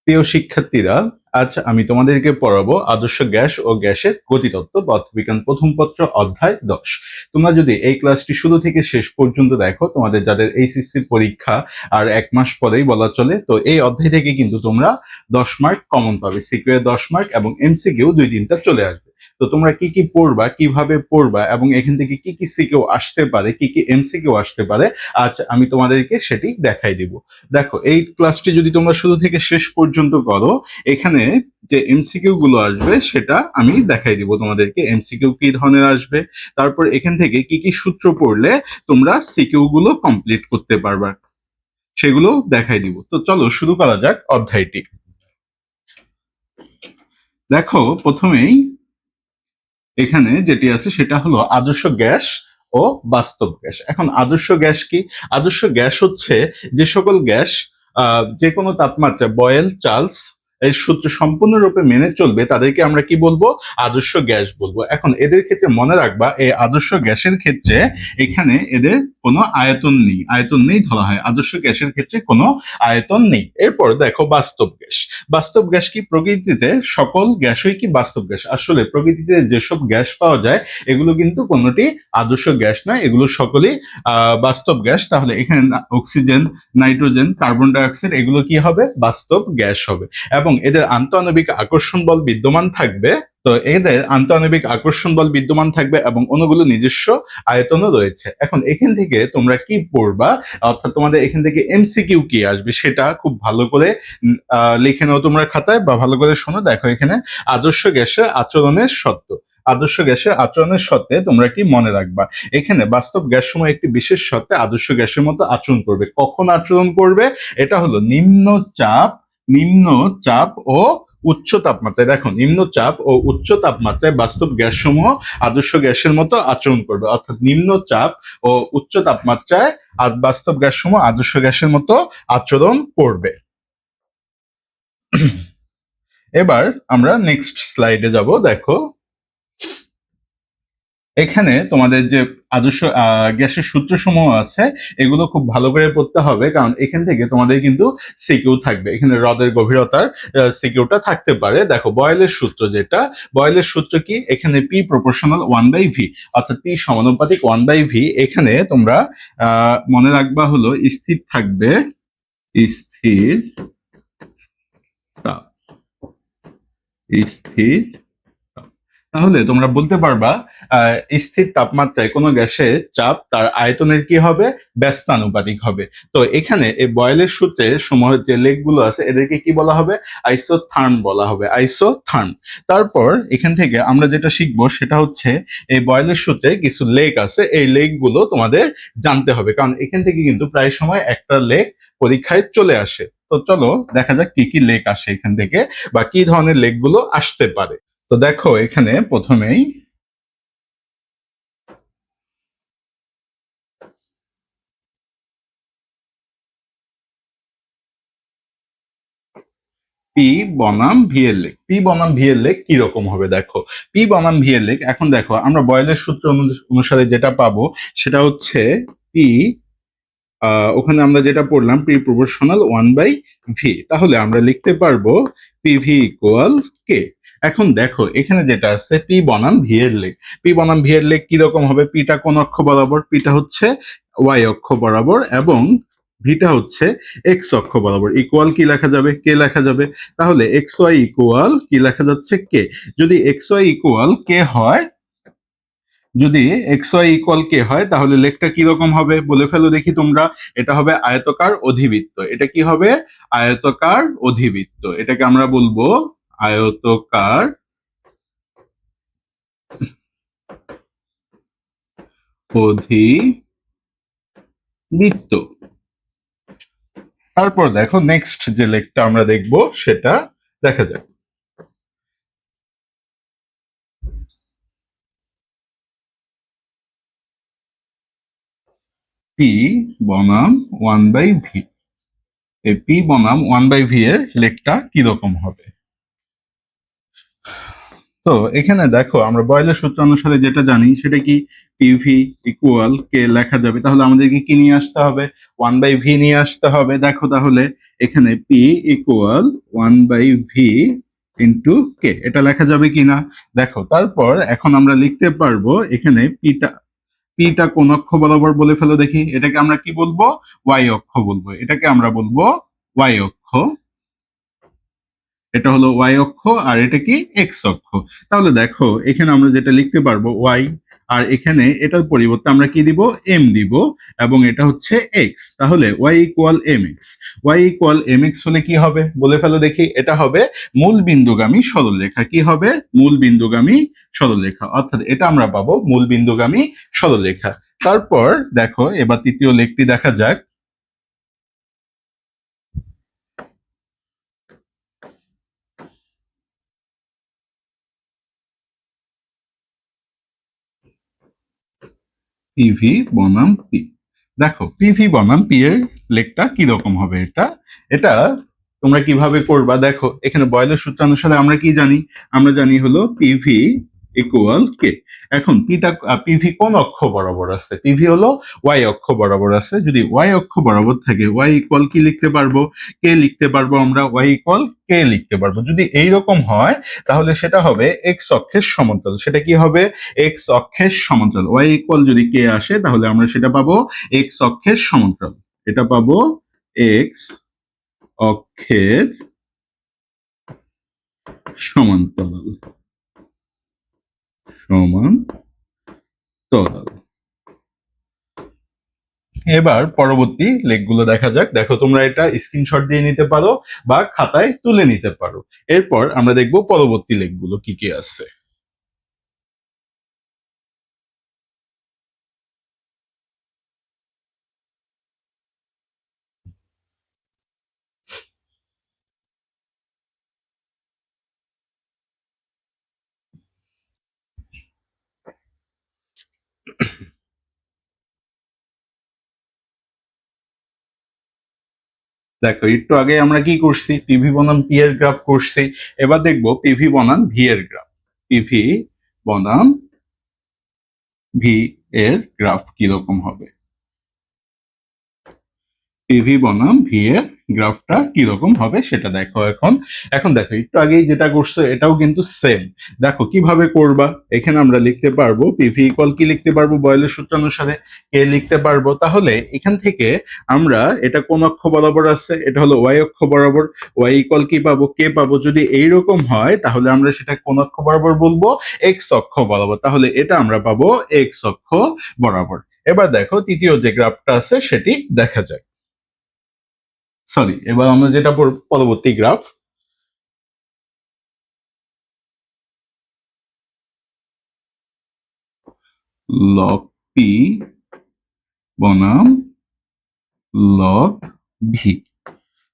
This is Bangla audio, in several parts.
প্রিয় শিক্ষার্থীরা, আজ আমি তোমাদেরকে পড়াবো আদর্শ গ্যাস ও গ্যাসের গতিতত্ত্ব পদার্থবিজ্ঞান প্রথম পত্র অধ্যায় 10। তোমরা যদি এই ক্লাসটি শুরু থেকে শেষ পর্যন্ত দেখো, তোমাদের যাদের এইচএসসি পরীক্ষা আর 1 মাস পরেই বলা চলে, তো এই অধ্যায় থেকে কিন্তু তোমরা 10 মার্ক কমন পাবে। সিকিউ এর 10 মার্ক এবং এমসিকিউ 2-3টা চলে আসবে। তো তোমরা কি কি পড়বা, কিভাবে পড়বা এবং এখান থেকে কি কি সিকিউ আসতে পারে, কি কি এমসিকিউ আসতে পারে, আজ আমি তোমাদেরকে সেটি দেখাই দিব। দেখো, এই ক্লাসটি যদি তোমরা শুরু থেকে শেষ পর্যন্ত করো, এখানে যে এমসিকিউ গুলো আসবে সেটা আমি দেখাই দিব তোমাদেরকে। এমসিকিউ কি ধরনের আসবে, তারপর এখান থেকে কি কি সূত্র পড়লে তোমরা সিকিউ গুলো কমপ্লিট করতে পারবা, সেগুলো দেখাই দিব। তো চলো শুরু করা যাক অধ্যায়টি। দেখো, প্রথমেই এখানে যেটি আছে সেটা হলো আদর্শ গ্যাস ও বাস্তব গ্যাস। এখন আদর্শ গ্যাস কি? আদর্শ গ্যাস হচ্ছে যে সকল গ্যাস যে কোনো তাপমাত্রায় বয়েল চার্লস এর সূত্র সম্পূর্ণরূপে মেনে চলবে, তাদেরকে আমরা কি বলবো? আদর্শ গ্যাস বলবো। এখন এদের ক্ষেত্রে মনে রাখবা, এই আদর্শ গ্যাসের ক্ষেত্রে এখানে এদের কোনো আয়তন নেই, আয়তন নেই ধরা হয়। আদর্শ গ্যাসের ক্ষেত্রে কোনো আয়তন নেই। এরপর দেখো বাস্তব গ্যাস। বাস্তব গ্যাস কি? প্রকৃতিতে সকল গ্যাসই কি বাস্তব গ্যাস? আসলে প্রকৃতিতে যেসব গ্যাস পাওয়া যায় এগুলো কিন্তু কোনোটি আদর্শ গ্যাস নয়, এগুলো সকলেই বাস্তব গ্যাস। তাহলে এখানে oxygen, nitrogen, carbon die oxide এগুলো কি হবে? বাস্তব গ্যাস হবে। এবং এদের আন্তঃআণবিক আকর্ষণ বল বিদ্যমান থাকবে। তো এদের আন্তঃআণবিক আকর্ষণ বল বিদ্যমান থাকবে এবং অণুগুলো নিজস্ব আয়তনও রয়েছে। এখন এখান থেকে তোমরা কি পড়বা, অর্থাৎ তোমাদের এখান থেকে এমসিকিউ কি আসবে সেটা খুব ভালো করে লিখে নাও তোমরা খাতায়, বা ভালো করে শোনো। দেখো, এখানে আদর্শ গ্যাসের আচরণের সত্য। আদর্শ গ্যাসের আচরণের সত্ত্বে তোমরা কি মনে রাখবা, এখানে বাস্তব গ্যাস সময় একটি বিশেষ সত্ত্বে আদর্শ গ্যাসের মতো আচরণ করবে। কখন আচরণ করবে? এটা হলো নিম্ন চাপ ও উচ্চ তাপমাত্রায়। দেখো, নিম্নচাপ ও উচ্চ তাপমাত্রায় বাস্তব গ্যাস সমূহ আদর্শ গ্যাসের মতো আচরণ করবে। অর্থাৎ নিম্নচাপ ও উচ্চ তাপমাত্রায় বাস্তব গ্যাস সমূহ আদর্শ গ্যাসের মতো আচরণ করবে। এবার আমরা নেক্সট স্লাইডে যাব। দেখো, এখানে তোমাদের যে আদর্শ গ্যাসের সূত্রসমূহ আছে এগুলো খুব ভালো করে পড়তে হবে, কারণ এখান থেকে তোমাদের কিন্তু সিকিউ থাকবে। এখানে হ্রদের গভীরতার সিকিউটা থাকতে পারে। দেখো, বয়েলের সূত্র যেটা, বয়েলের সূত্র কি? এখানে পি প্রপোর্শনাল 1/v, অর্থাৎ পি সমানুপাতিক 1/v। এখানে তোমরা মনে রাখবা হলো স্থির থাকবে, স্থির তাপ, স্থির। তাহলে তোমরা বলতে পারবা স্থির তাপমাত্রায় কোনো গ্যাসের চাপ তার আয়তনের কি হবে? ব্যস্তানুপাতিক হবে। তো এখানে এই বয়েলের সূত্রে সমূহ যে লেখগুলো আছে এদেরকে কি বলা হবে? আইসোথার্ম বলা হবে, আইসোথার্ম। তারপর এখান থেকে আমরা যেটা শিখবো সেটা হচ্ছে এই বয়েলের সূত্রে কিছু লেখ আছে, এই লেখগুলো তোমাদের জানতে হবে, কারণ এখান থেকে কিন্তু প্রায় সময় একটা লেখ পরীক্ষায় চলে আসে। তো চলো দেখা যাক কি কি লেখ আসে এখান থেকে, বা কি ধরনের লেখগুলো আসতে পারে। তো দেখো, এখানে প্রথমেই পি বনাম ভি এর লেখ। পি বনাম ভি এর লেখ কিরকম হবে? দেখো, পি বনাম ভি এর লেখ, এখন দেখো আমরা বয়েলের সূত্র অনুসারে যেটা পাবো সেটা হচ্ছে পি, ওখানে আমরা যেটা পড়লাম পি প্রপোর্শনাল 1/v। তাহলে আমরা লিখতে পারবো পিভি ইকুয়াল কে। এখন দেখো, এখানে যেটা আছে পি বনাম ভি এর লেখ, পি বনাম ভি এর লেখ কিরকম হবে? পিটা কোন অক্ষ বরাবর? পিটা হচ্ছে ওয়াই অক্ষ বরাবর, এবং ভিটা হচ্ছে এক্স অক্ষ বরাবর। ইকুয়াল কি লেখা যাবে? কে লেখা যাবে। তাহলে এক্স ওয়াই ইকুয়াল কি লেখা যাচ্ছে? কে। যদি এক্স ওয়াই ইকুয়াল কে হয়, যদি এক্স ওয়াই ইকুয়াল কে হয়, তাহলে লেখটা কিরকম হবে বলে ফেলো দেখি তোমরা। এটা হবে আয়তকার অধিবৃত্ত। এটা কি হবে? আয়তকার অধিবৃত্ত। এটাকে আমরা বলবো আয়তকার অধিবৃত্ত। তারপর দেখো, নেক্সট যে লেখটা আমরা দেখবো সেটা দেখা যাক। পি বনাম 1/v। এই পি বনাম 1/v এর লেখটা কিরকম হবে? তো এখানে দেখো আমরা বয়লের সূত্র অনুসারে যেটা জানি সেটা কি, পিভি ইকুয়াল কে লেখা যাবে, তাহলে আমাদেরকে কি নিয়ে আসতে হবে, 1/v নিয়ে আসতে হবে। দেখো তাহলে এখানে P equal 1/v into k, এটা লেখা যাবে কিনা দেখো। তারপর এখন আমরা লিখতে পারবো এখানে পিটা কোন অক্ষ বরাবর, বলে ফেলো দেখি, এটাকে আমরা কি বলবো, ওয়াই অক্ষ বলবো, এটাকে আমরা বলবো ওয়াই অক্ষ। এটা হলো ওয়াই অক্ষ আর এটা কি এক্স অক্ষ। তাহলে দেখো এখানে আমরা যেটা লিখতে পারবো ওয়াই, আর এখানে এটার পরিবর্তে আমরা কি দিব, এম দিব, এবং এটা হচ্ছে এক্স। তাহলে Y equal M X. Y equal M X হলে কি হবে, বলে ফেলো দেখি, এটা হবে মূল বিন্দুগামী সরলরেখা। কি হবে, মূল বিন্দুগামী সরলরেখা, অর্থাৎ এটা আমরা পাবো মূল বিন্দুগামী সরলরেখা। তারপর দেখো এবার তৃতীয় লেখটি দেখা যাক। পিভি বনাম পি। দেখো পিভি বনাম পি এর লেখটা কিরকম হবে, এটা এটা তোমরা কিভাবে করবা, দেখো এখানে বয়লের সূত্রানুসারে আমরা কি জানি, আমরা জানি হলো পিভি ইকুয়াল কে। এখন পিভি কোন অক্ষ বরাবর আছে, পিভি হলো ওয়াই অক্ষ বরাবর আছে। যদি ওয়াই অক্ষ বরাবর থাকে ওয়াই ইকুয়াল কি লিখতে পারবো, কে লিখতে পারবো, আমরা ওয়াই ইকুয়াল কে লিখতে পারবো। যদি এইরকম হয় তাহলে সেটা হবে এক্স অক্ষের সমান্তরাল। সেটা কি হবে, এক্স অক্ষের সমান্তরাল। ওয়াই ইকুয়াল যদি কে আসে তাহলে আমরা সেটা পাবো এক্স অক্ষের সমান্তরাল। এটা পাবো এক্স অক্ষের সমান্তরাল, সমান্তরাল। এবার পরবর্তী লেখগুলো দেখা যাক। দেখো তোমরা এটা স্ক্রিনশট দিয়ে নিতে পারো বা খাতায় তুলে নিতে পারো। এরপর আমরা দেখবো পরবর্তী লেখগুলো কি কি আছে। দেখো একটু আগে আমরা কি করছি, পিভি বনাম পি এর গ্রাফ করছি। এবার দেখবো পিভি বনাম ভি এর গ্রাফ। পিভি বনাম ভি এর গ্রাফ কিরকম হবে, পিভি বনাম ভি এর গ্রাফটা কিরকম হবে সেটা দেখো। এখন এখন দেখো একটু আগেই যেটা করছো এটাও কিন্তু সেম। দেখো কিভাবে করবা, এখানে আমরা লিখতে পারবো পিভি ইকুয়াল কি লিখতে পারবো, বয়লের সূত্রানুসারে কে লিখতে পারবো। তাহলে এখান থেকে আমরা এটা কোন অক্ষ বরাবর আছে, এটা হলো ওয়াই অক্ষ বরাবর, ওয়াই ইকুয়াল কি পাবো, কে পাবো। যদি এইরকম হয় তাহলে আমরা সেটা কোন অক্ষ বরাবর বলবো, এক্স অক্ষ বরাবর। তাহলে এটা আমরা পাবো এক্স অক্ষ বরাবর। এবার দেখো তৃতীয় যে গ্রাফটা আছে সেটি দেখা যায়। সরি, এবার আমরা যেটা পরবর্তী গ্রাফ, লগ পি বনাম লগ ভি,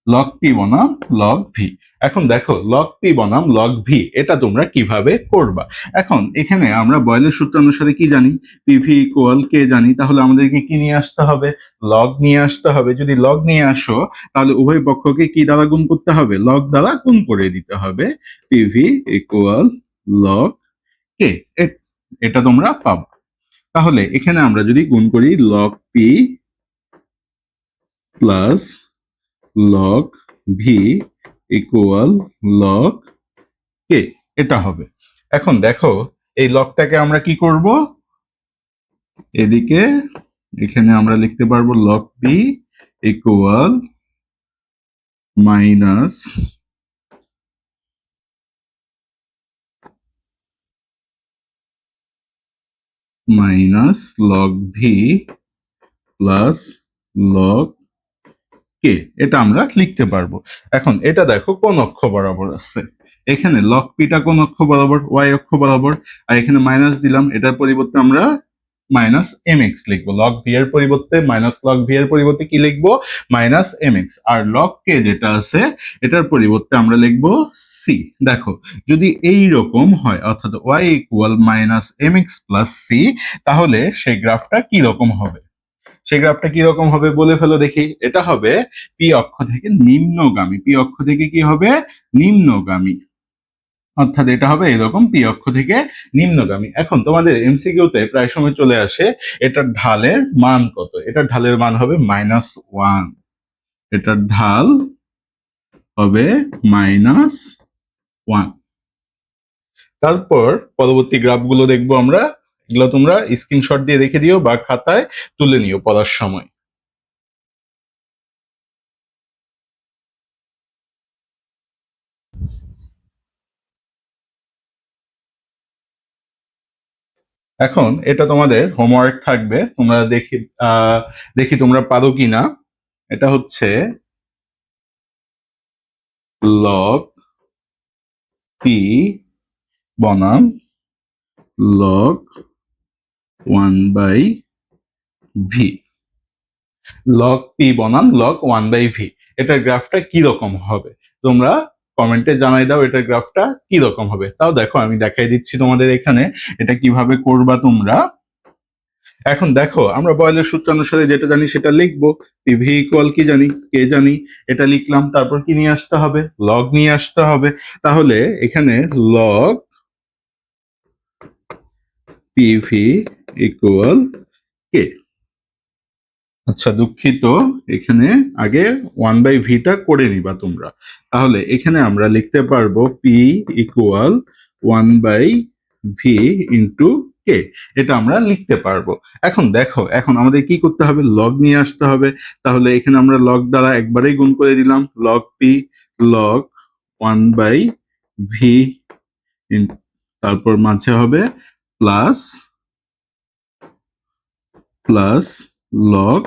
লগ পি বনাম লগ ভি। এখন দেখো লগ পি বনাম লগ ভি এটা তোমরা কিভাবে করবা। এখন এখানে আমরা বয়লের সূত্র অনুসারে কি জানি, পিভি ইকুয়াল কে জানি, তাহলে আমাদেরকে কি নিয়ে আসতে হবে, লগ নিয়ে আসতে হবে। যদি লগ নিয়ে আসো তাহলে উভয় পক্ষকে কি দ্বারা গুণ করতে হবে, লগ দ্বারা গুণ করে দিতে হবে। পিভি ইকুয়াল লগ কে, এটা তোমরা পাবো। তাহলে এখানে আমরা যদি গুণ করি log P plus log V equal log K, এটা হবে। এখন দেখো এই লগটাকে আমরা কি করব, এদিকে এখানে আমরা লিখতে পারবো log P equal minus minus log V plus log K, এটা আমরা লিখতে পারবো। এখন এটা দেখো কোন অক্ষ বরাবর আছে, এখানে লগ পিটা কোন অক্ষ বরাবর, ওয়াই অক্ষ বরাবর, আর এখানে মাইনাস দিলাম, এটার পরিবর্তে আমরা মাইনাস এম এক্স লিখবো। লগ ভি এর পরিবর্তে মাইনাস লগ ভি এর পরিবর্তে কি লিখবো, মাইনাস এম এক্স। আর লগ কে যেটা আছে এটার পরিবর্তে আমরা লিখবো সি। দেখো যদি এই রকম হয় অর্থাৎ Y equal minus M X plus C, তাহলে সেই গ্রাফটা কি রকম হবে, সেই গ্রাফটা কিরকম হবে বলে ফেলো দেখি। এটা হবে পি অক্ষ থেকে নিম্নগামী, পি অক্ষ থেকে কি হবে, নিম্নগামী। অর্থাৎ এটা হবে এরকম পি অক্ষ থেকে নিম্নগামী। এখন তোমাদের এমসিকিউতে প্রায় সময় চলে আসে এটার ঢালের মান কত। এটার ঢালের মান হবে -1। এটার ঢাল হবে -1। তারপর পরবর্তী গ্রাফগুলো দেখবো আমরা। এগুলো তোমরা স্ক্রিনশট দিয়ে রেখে দিও বা খাতায় তুলে নিও পড়ার সময়। এখন এটা তোমাদের হোমওয়ার্ক থাকবে, তোমরা দেখি তোমরা পারো কিনা। এটা হচ্ছে লগ পি বনাম লগ 1/v, লগ পি বনাম লগ 1/v, এটার গ্রাফটা কি রকম হবে তোমরা কমেন্টে জানাই দাও। এটার গ্রাফটা কি রকম হবে তাও দেখো, আমি দেখাই দিচ্ছি তোমাদের এখানে এটা কিভাবে করবা তোমরা। এখন দেখো, আমরা বয়েলের সূত্র অনুসারে যেটা জানি সেটা লিখবো। পিভি ইকুয়াল কি জানি, কে জানি, এটা লিখলাম। তারপর কি নিয়ে আসতে হবে, লগ নিয়ে আসতে হবে। তাহলে এখানে লগ পিভি ইকুয়াল কে। আচ্ছা দুঃখিত, এখানে আগে 1/v করে নিবা তোমরা। তাহলে এখানে আমরা লিখতে পারবো P equal 1/v into k, এটা আমরা লিখতে পারবো। এখন দেখো, এখন আমাদের কি করতে হবে, লগ নিয়ে আসতে হবে। তাহলে এখানে আমরা লগ দ্বারা একবারেই গুণ করে দিলাম, লগ পি লগ 1/v, তারপর মাঝে হবে প্লাস প্লাস লগ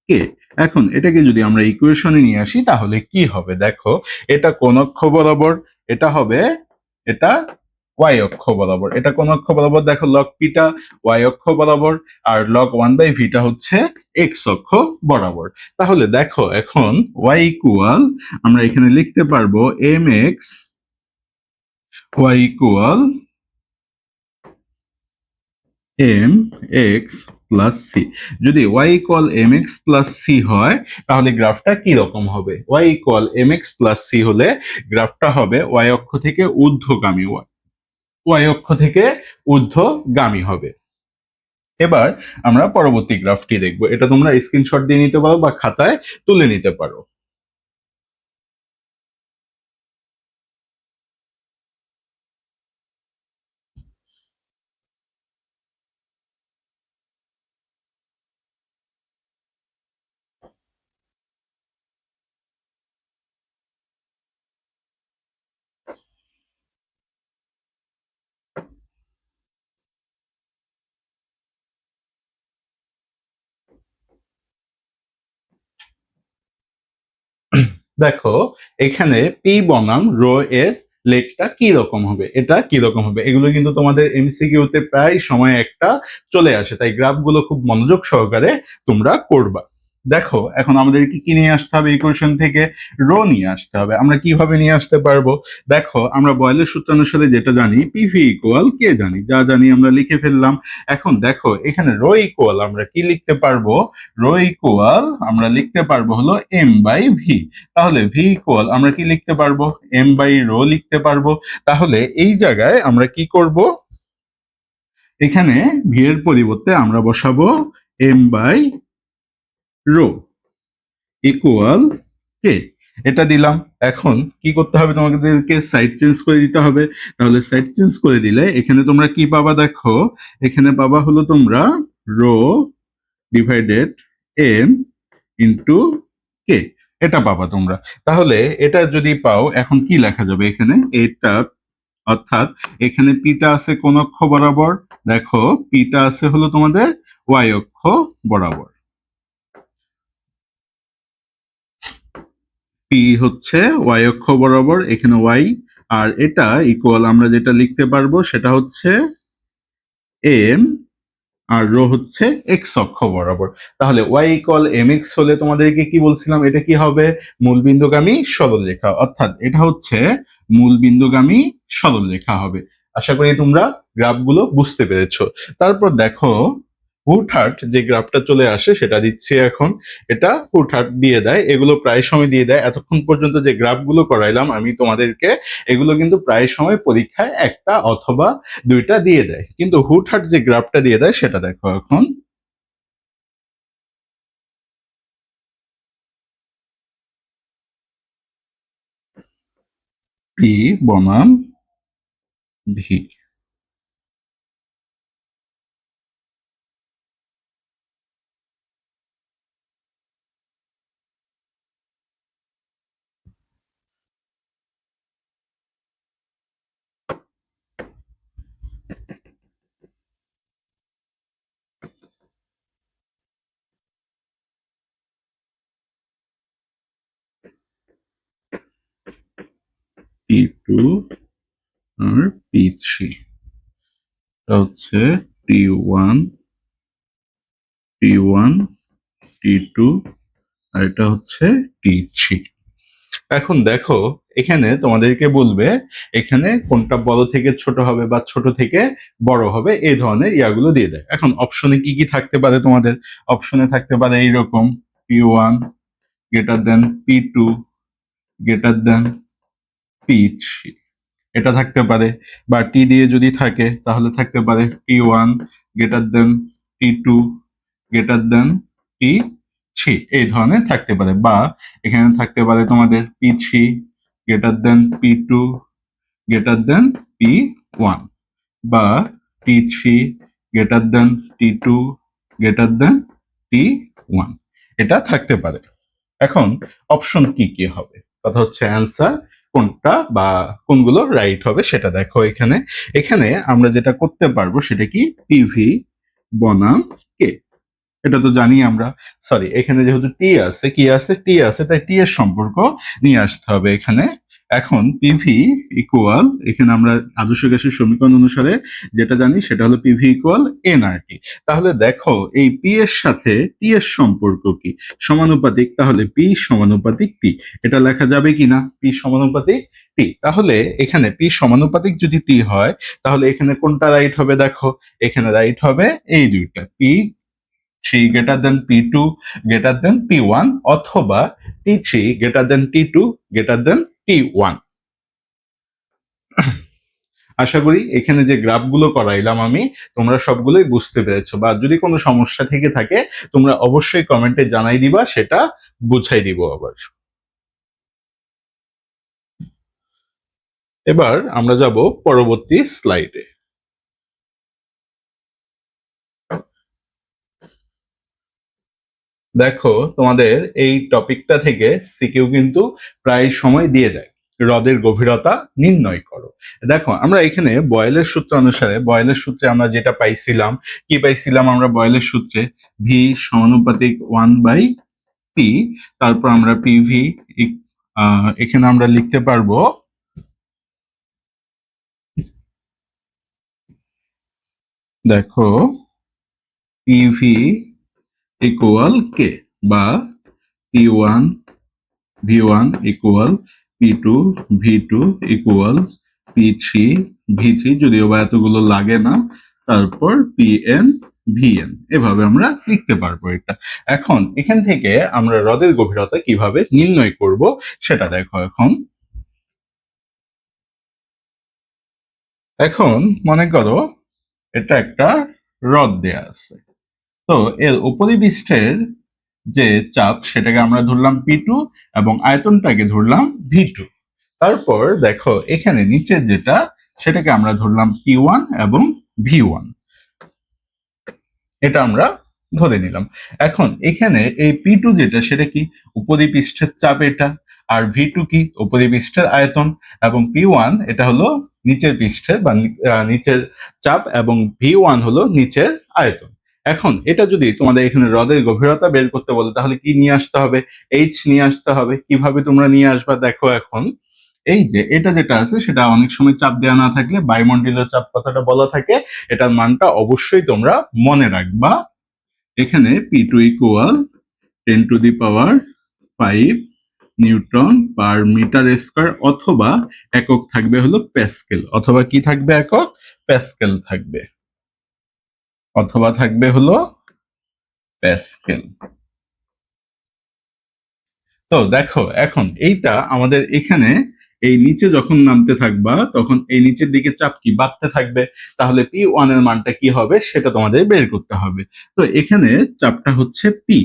কে। এখন এটাকে যদি আমরা ইকুয়েশনে নিয়ে আসি তাহলে কি হবে দেখো, এটা কোন অক্ষ বরাবর, এটা হবে, এটা ওয়াই অক্ষ বরাবর। এটা কোন অক্ষ বরাবর, দেখো লগ পিটা ওয়াই অক্ষ বরাবর, আর লগ 1/ভিটা হচ্ছে এক্স অক্ষ বরাবর। তাহলে দেখো এখন ওয়াই ইকুয়াল, আমরা এখানে লিখতে পারবো M X Y equal M X plus C. যদি Y equal M X plus C হয় তাহলে গ্রাফটা কি রকম হবে, Y equal M X plus C হলে গ্রাফটা হবে ওয়াই অক্ষ থেকে ঊর্ধ্বগামী, ওয়াই অক্ষ থেকে ঊর্ধ্বগামী হবে। এবার আমরা পরবর্তী গ্রাফটি দেখব, এটা তোমরা স্ক্রিনশট দিয়ে নিতে পারো বা খাতায় তুলে নিতে পারো। দেখো এখানে পি বনাম রো এর লেগটা কি রকম হবে, এটা কি রকম হবে, এগুলো কিন্তু তোমাদের এমসিকিউ তে প্রায় সময় একটা চলে আসে, তাই গ্রাফগুলো খুব মনোযোগ সহকারে তোমরা করবা। দেখো এখন আমাদের কি নিয়ে আসতে হবে, ইকুয়েশন থেকে রো নিয়ে আসতে হবে। আমরা কিভাবে নিয়ে আসতে পারবো, দেখো আমরা বয়েলের সূত্র অনুসারে যেটা জানি পিভি ইকুয়াল কে জানি, যা জানি আমরা লিখে ফেললাম। এখন দেখো এখানে রো ইকুয়াল আমরা কি লিখতে পারবো, রো ইকুয়াল আমরা লিখতে পারবো হলো m/v। তাহলে ভি ইকুয়াল আমরা কি লিখতে পারবো, m/রো লিখতে পারবো। তাহলে এই জায়গায় আমরা কি করব, এখানে ভি এর পরিবর্তে আমরা বসাবো m/রো ইকুয়াল কে, এটা দিলাম। এখন কি করতে হবে, তোমাদেরকে সাইড চেঞ্জ করে দিতে হবে। তাহলে সাইড চেঞ্জ করে দিলে এখানে তোমরা কি পাবা, দেখো এখানে পাবা হলো তোমরা rho divided M into k, এটা পাবা তোমরা। তাহলে এটা যদি পাও, এখন কি লেখা যাবে এখানে, এটা অর্থাৎ এখানে পিটা আছে কোন অক্ষ বরাবর, দেখো পিটা আছে হলো তোমাদের ওয়াই অক্ষ বরাবর। পি হচ্ছে ওয়াই অক্ষ বরাবর, এখানে ওয়াই, আর এটা ইকুয়াল আমরা যেটা লিখতে পারবো সেটা হচ্ছে এম, আর রো হচ্ছে এক্স অক্ষ বরাবর। তাহলে ওয়াই ইকুয়াল এম এক্স হলে তোমাদেরকে কি বলছিলাম, এটা কি হবে, মূলবিন্দুগামী সরলরেখা, অর্থাৎ এটা হচ্ছে মূলবিন্দুগামী সরলরেখা হবে। আশা করি তোমরা গ্রাফগুলো বুঝতে পেরেছো। তারপর দেখো হুটহাট যে গ্রাফটা চলে আসে সেটা দিচ্ছি এখন। এটা হুটহাট দিয়ে দেয়, এগুলো প্রায় সময় দিয়ে দেয়। এতক্ষণ পর্যন্ত যে গ্রাফগুলো করাইলাম আমি তোমাদেরকে, এগুলো কিন্তু প্রায় সময় পরীক্ষায় একটা অথবা দুইটা দিয়ে দেয়, কিন্তু হুটহাট যে গ্রাফটা দিয়ে দেয় সেটা দেখো এখন। পি বনাম ভি। P2 আর P3 হচ্ছে T1, T1, T2 আর এটা হচ্ছে T3। এখন দেখো এখানে তোমাদেরকে বলবে এখানে কোনটা বড় থেকে ছোট হবে বা ছোট থেকে বড় হবে, এই ধরনের ইয়াগুলো দিয়ে দেয়। এখন অপশনে কি কি থাকতে পারে তোমাদের? অপশনে থাকতে পারে এইরকম P1 greater than P2 greater than P3, এটা থাকতে পারে। বা টি দিয়ে যদি থাকে তাহলে থাকতে পারে P1 greater than P2 greater than P3, এই ধরনের থাকতে পারে। বা এখানে থাকতে পারে তোমাদের P3 greater than P2 greater than P1, বা T3 greater than T2 greater than T1, এটা থাকতে পারে। এখন অপশন কি কি হবে, কথা হচ্ছে অ্যান্সার কোনটা বা কোনগুলো রাইট হবে সেটা দেখো এখানে। এখানে আমরা যেটা করতে পারবো সেটা কি, পিভি বনাম কে, এটা তো জানি আমরা। সরি, এখানে যেহেতু টি আছে, কি আছে, টি আছে, তাই টি এর সম্পর্ক নিয়ে আসতে হবে এখানে। এখন পিভি ইকুয়াল, এখানে আমরা আদর্শ গ্যাসের সমীকরণ অনুসারে যেটা জানি সেটা হলো পিভি ইকুয়াল এনআরটি। তাহলে দেখো এই পি এর সাথে টি এর সম্পর্ক কি, সমানুপাতিক, তাহলে পি সমানুপাতিক টি, এটা লেখা যাবে কিনা, পি সমানুপাতিক টি। তাহলে এখানে পি সমানুপাতিক যদি টি হয় তাহলে এখানে কোনটা রাইট হবে দেখো, এখানে রাইট হবে এই দুইটা, P three greater than P2 greater than P1 অথবা T3 greater than T2 greater than T1। আশা করি এখানে যে গ্রাফগুলো করাইলাম আমি তোমরা সবগুলোই বুঝতে পেরেছো, বা যদি কোনো সমস্যা থেকে থাকে তোমরা অবশ্যই কমেন্টে জানাই দিবা, সেটা বুঝাই দিব আবার। এবার আমরা যাব পরবর্তী স্লাইডে। দেখো তোমাদের এই টপিকটা থেকে সিকিউ কিন্তু প্রায় সময় দিয়ে দেয়, হ্রদের গভীরতা নির্ণয় করো। দেখো আমরা এখানে বয়েলের সূত্র অনুসারে, বয়েলের সূত্রে আমরা যেটা পাইছিলাম, কি পাইছিলাম আমরা বয়েলের সূত্রে, ভি সমানুপাতিক 1/p, তারপর আমরা পিভি এখানে আমরা লিখতে পারবো, দেখো পিভি ইকুয়াল কে, বা P1 V1 equal P2 V2 equal P3 V3, যদিও বা এতগুলো লাগে না, তারপর PN VN, এভাবে আমরা লিখতে পারবো এটা। এখন এখান থেকে আমরা হ্রদের গভীরতা কিভাবে নির্ণয় করব সেটা দেখো এখন। এখন মনে করো এটা একটা হ্রদ দেয়া আছে, তো এর উপরিপৃষ্ঠের যে চাপ সেটাকে আমরা ধরলাম P2 এবং আয়তনটাকে ধরলাম V2। তারপর দেখো এখানে নিচের যেটা সেটাকে আমরা ধরলাম P1 এবং V1, এটা আমরা ধরে নিলাম। এখন এখানে এই P2 যেটা সেটা কি, উপরিপৃষ্ঠের চাপ এটা, আর V2 কি, উপরিপৃষ্ঠের আয়তন, এবং P1 এটা হলো নিচের পৃষ্ঠের বা নিচের চাপ, এবং V1 হলো নিচের আয়তন। এখন এটা যদি তোমাদের এখানে হ্রদের গভীরতা বের করতে বলে তাহলে কি নিয়ে আসতে হবে, এইচ নিয়ে আসতে হবে। কিভাবে তোমরা নিয়ে আসবা দেখো এখন, এই যে এটা যেটা আছে সেটা অনেক সময় চাপ দেওয়া না থাকলে বায়ুমণ্ডলীয় চাপ কথাটা বলা থাকে, এটার মানটা অবশ্যই তোমরা মনে রাখবা। এখানে P2 equal 10⁵ newton per metre square, অথবা একক থাকবে হলো প্যাসকেল, অথবা কি থাকবে, একক প্যাসকেল থাকবে, অথবা থাকবে হলো প্যাসকেল। তো দেখো এখন এইটা আমাদের এখানে এই নিচে যখন নামতে থাকবা তখন এই নিচের দিকে চাপ কি বাড়তে থাকবে, তাহলে P1 এর মানটা কি হবে সেটা তোমাদের বের করতে হবে। তো এখানে চাপটা হচ্ছে পি,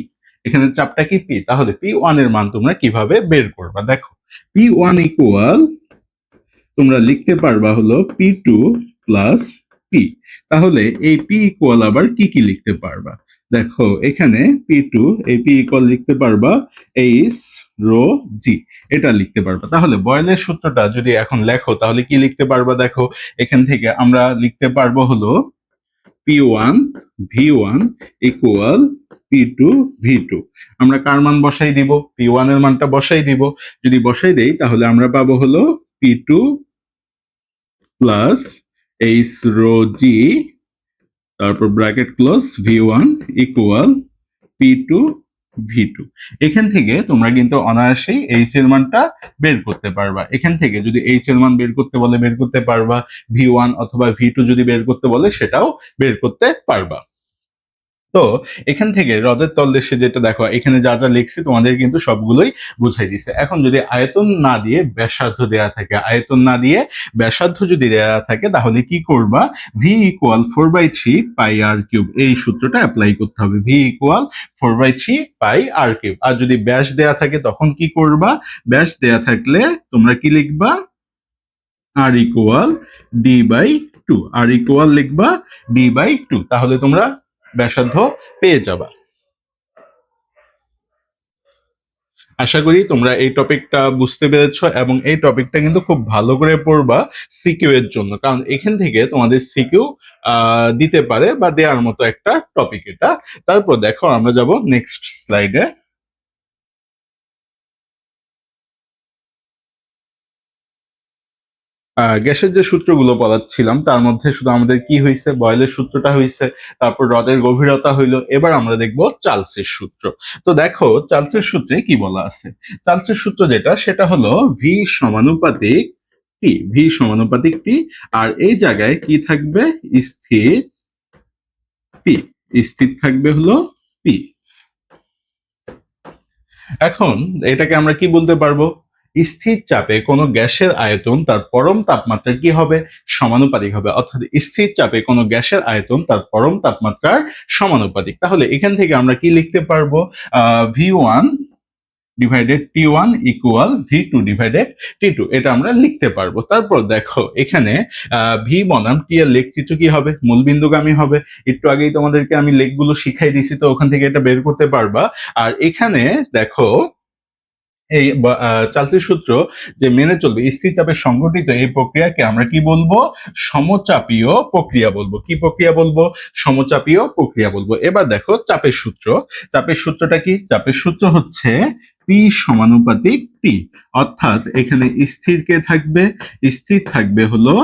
এখানে চাপটা কি পি, তাহলে P1 এর মান তোমরা কিভাবে বের করবা? দেখো P1 ইকুয়াল তোমরা লিখতে পারবা হলো P2 প্লাস পি। তাহলে এই পি ইকুয়াল আবার কি কি লিখতে পারবা? দেখো এখানে P2 এই পি ইকুয়াল লিখতে পারবা এইচ রো জি, এটা লিখতে পারবা। তাহলে বয়েলের সূত্রটা যদি এখন লেখো তাহলে কি লিখতে পারবা? দেখো এখান থেকে আমরা লিখতে পারবো হলো P1 V1 equal P2 V2। আমরা কার মান বসাই দিব? P1 এর মানটা বসাই দিব। যদি বসাই দেই তাহলে আমরা পাবো হলো P2 প্লাস এইচ রো জি, তারপর bracket close V1 equal P2 V2। এখান থেকে তোমরা কিন্তু অনায়াসেই এইচ এর মানটা বের করতে পারবা। এখান থেকে যদি এইচ এর মান বের করতে বলে বের করতে পারবা, V1 অথবা V2 যদি বের করতে বলে সেটাও বের করতে পারবা। তো এখান থেকে হ্রদের তলদেশে যেটা দেখো এখানে যা যা লিখছি তোমাদের কিন্তু সবগুলোই বুঝাই দিছে। এখন যদি আয়তন না দিয়ে ব্যাসার্ধ দেয়া থাকে, আয়তন না দিয়ে ব্যাসার্ধ যদি দেয়া থাকে তাহলে কি করবা? ভি ইকুয়াল 4/3 পাই আর কিউব, এই সূত্রটা অ্যাপ্লাই করতে হবে। ভি ইকুয়াল 4/3 পাই আর কিউব। আর যদি ব্যাস দেয়া থাকে তখন কি করবা? ব্যাস দেয়া থাকলে তোমরা কি লিখবা? R equal D by two, R equal লিখবা ডি বাই টু, তাহলে তোমরা ব্যাসার্ধ পেয়ে যাবা। আশা করি তোমরা এই টপিকটা বুঝতে পেরেছো এবং এই টপিকটা কিন্তু খুব ভালো করে পড়বা সিকিউ এর জন্য, কারণ এখান থেকে তোমাদের সিকিউ দিতে পারে বা দেওয়ার মতো একটা টপিক এটা। তারপর দেখো আমরা যাব নেক্সট স্লাইডে। গ্যাসের যে সূত্রগুলো পড়াচ্ছিলাম তার মধ্যে শুধু আমাদের কি হয়েছে? বয়েলের সূত্রটা হয়েছে, তারপর হ্রদের গভীরতা হইলো। এবার আমরা দেখব চার্লসের সূত্র। তো দেখো চার্লসের সূত্রে কি বলা আছে। চার্লসের সূত্র যেটা সেটা হলো ভি সমানুপাতিক টি, ভি সমানুপাতিক টি, আর এই জায়গায় কি থাকবে? স্থির পি, স্থির থাকবে হলো পি। এখন এটাকে আমরা কি বলতে পারবো? স্থির চাপে কোনো গ্যাসের আয়তন তার পরম তাপমাত্রার কি হবে? সমানুপাতিক হবে। অর্থাৎ স্থির চাপে কোনো গ্যাসের আয়তন তার পরম তাপমাত্রার সমানুপাতিক। তাহলে এখান থেকে আমরা কি লিখতে পারবো? V1 divided T1 equal V2 divided T2, এটা আমরা লিখতে পারবো। তারপর দেখো এখানে ভি বনাম টি এর লেখচিত্র কি হবে? মূলবিন্দুগামী হবে। একটু আগেই তোমাদেরকে আমি লেখগুলো শিখাই দিছি, তো ওখান থেকে এটা বের করতে পারবা। আর এখানে দেখো এই চার্লসের সূত্র যে মেনে চলবে, স্থির চাপে সংঘটিত এই প্রক্রিয়াকে আমরা কি বলবো? সমচাপীয় প্রক্রিয়া বলবো। কি প্রক্রিয়া বলবো? সমচাপীয় প্রক্রিয়া বলবো। এবার দেখো চাপের সূত্র। চাপের সূত্রটা কি? চাপের সূত্র হচ্ছে পি সমানুপাতিক টি, অর্থাৎ এখানে স্থির কে থাকবে? স্থির থাকবে হলো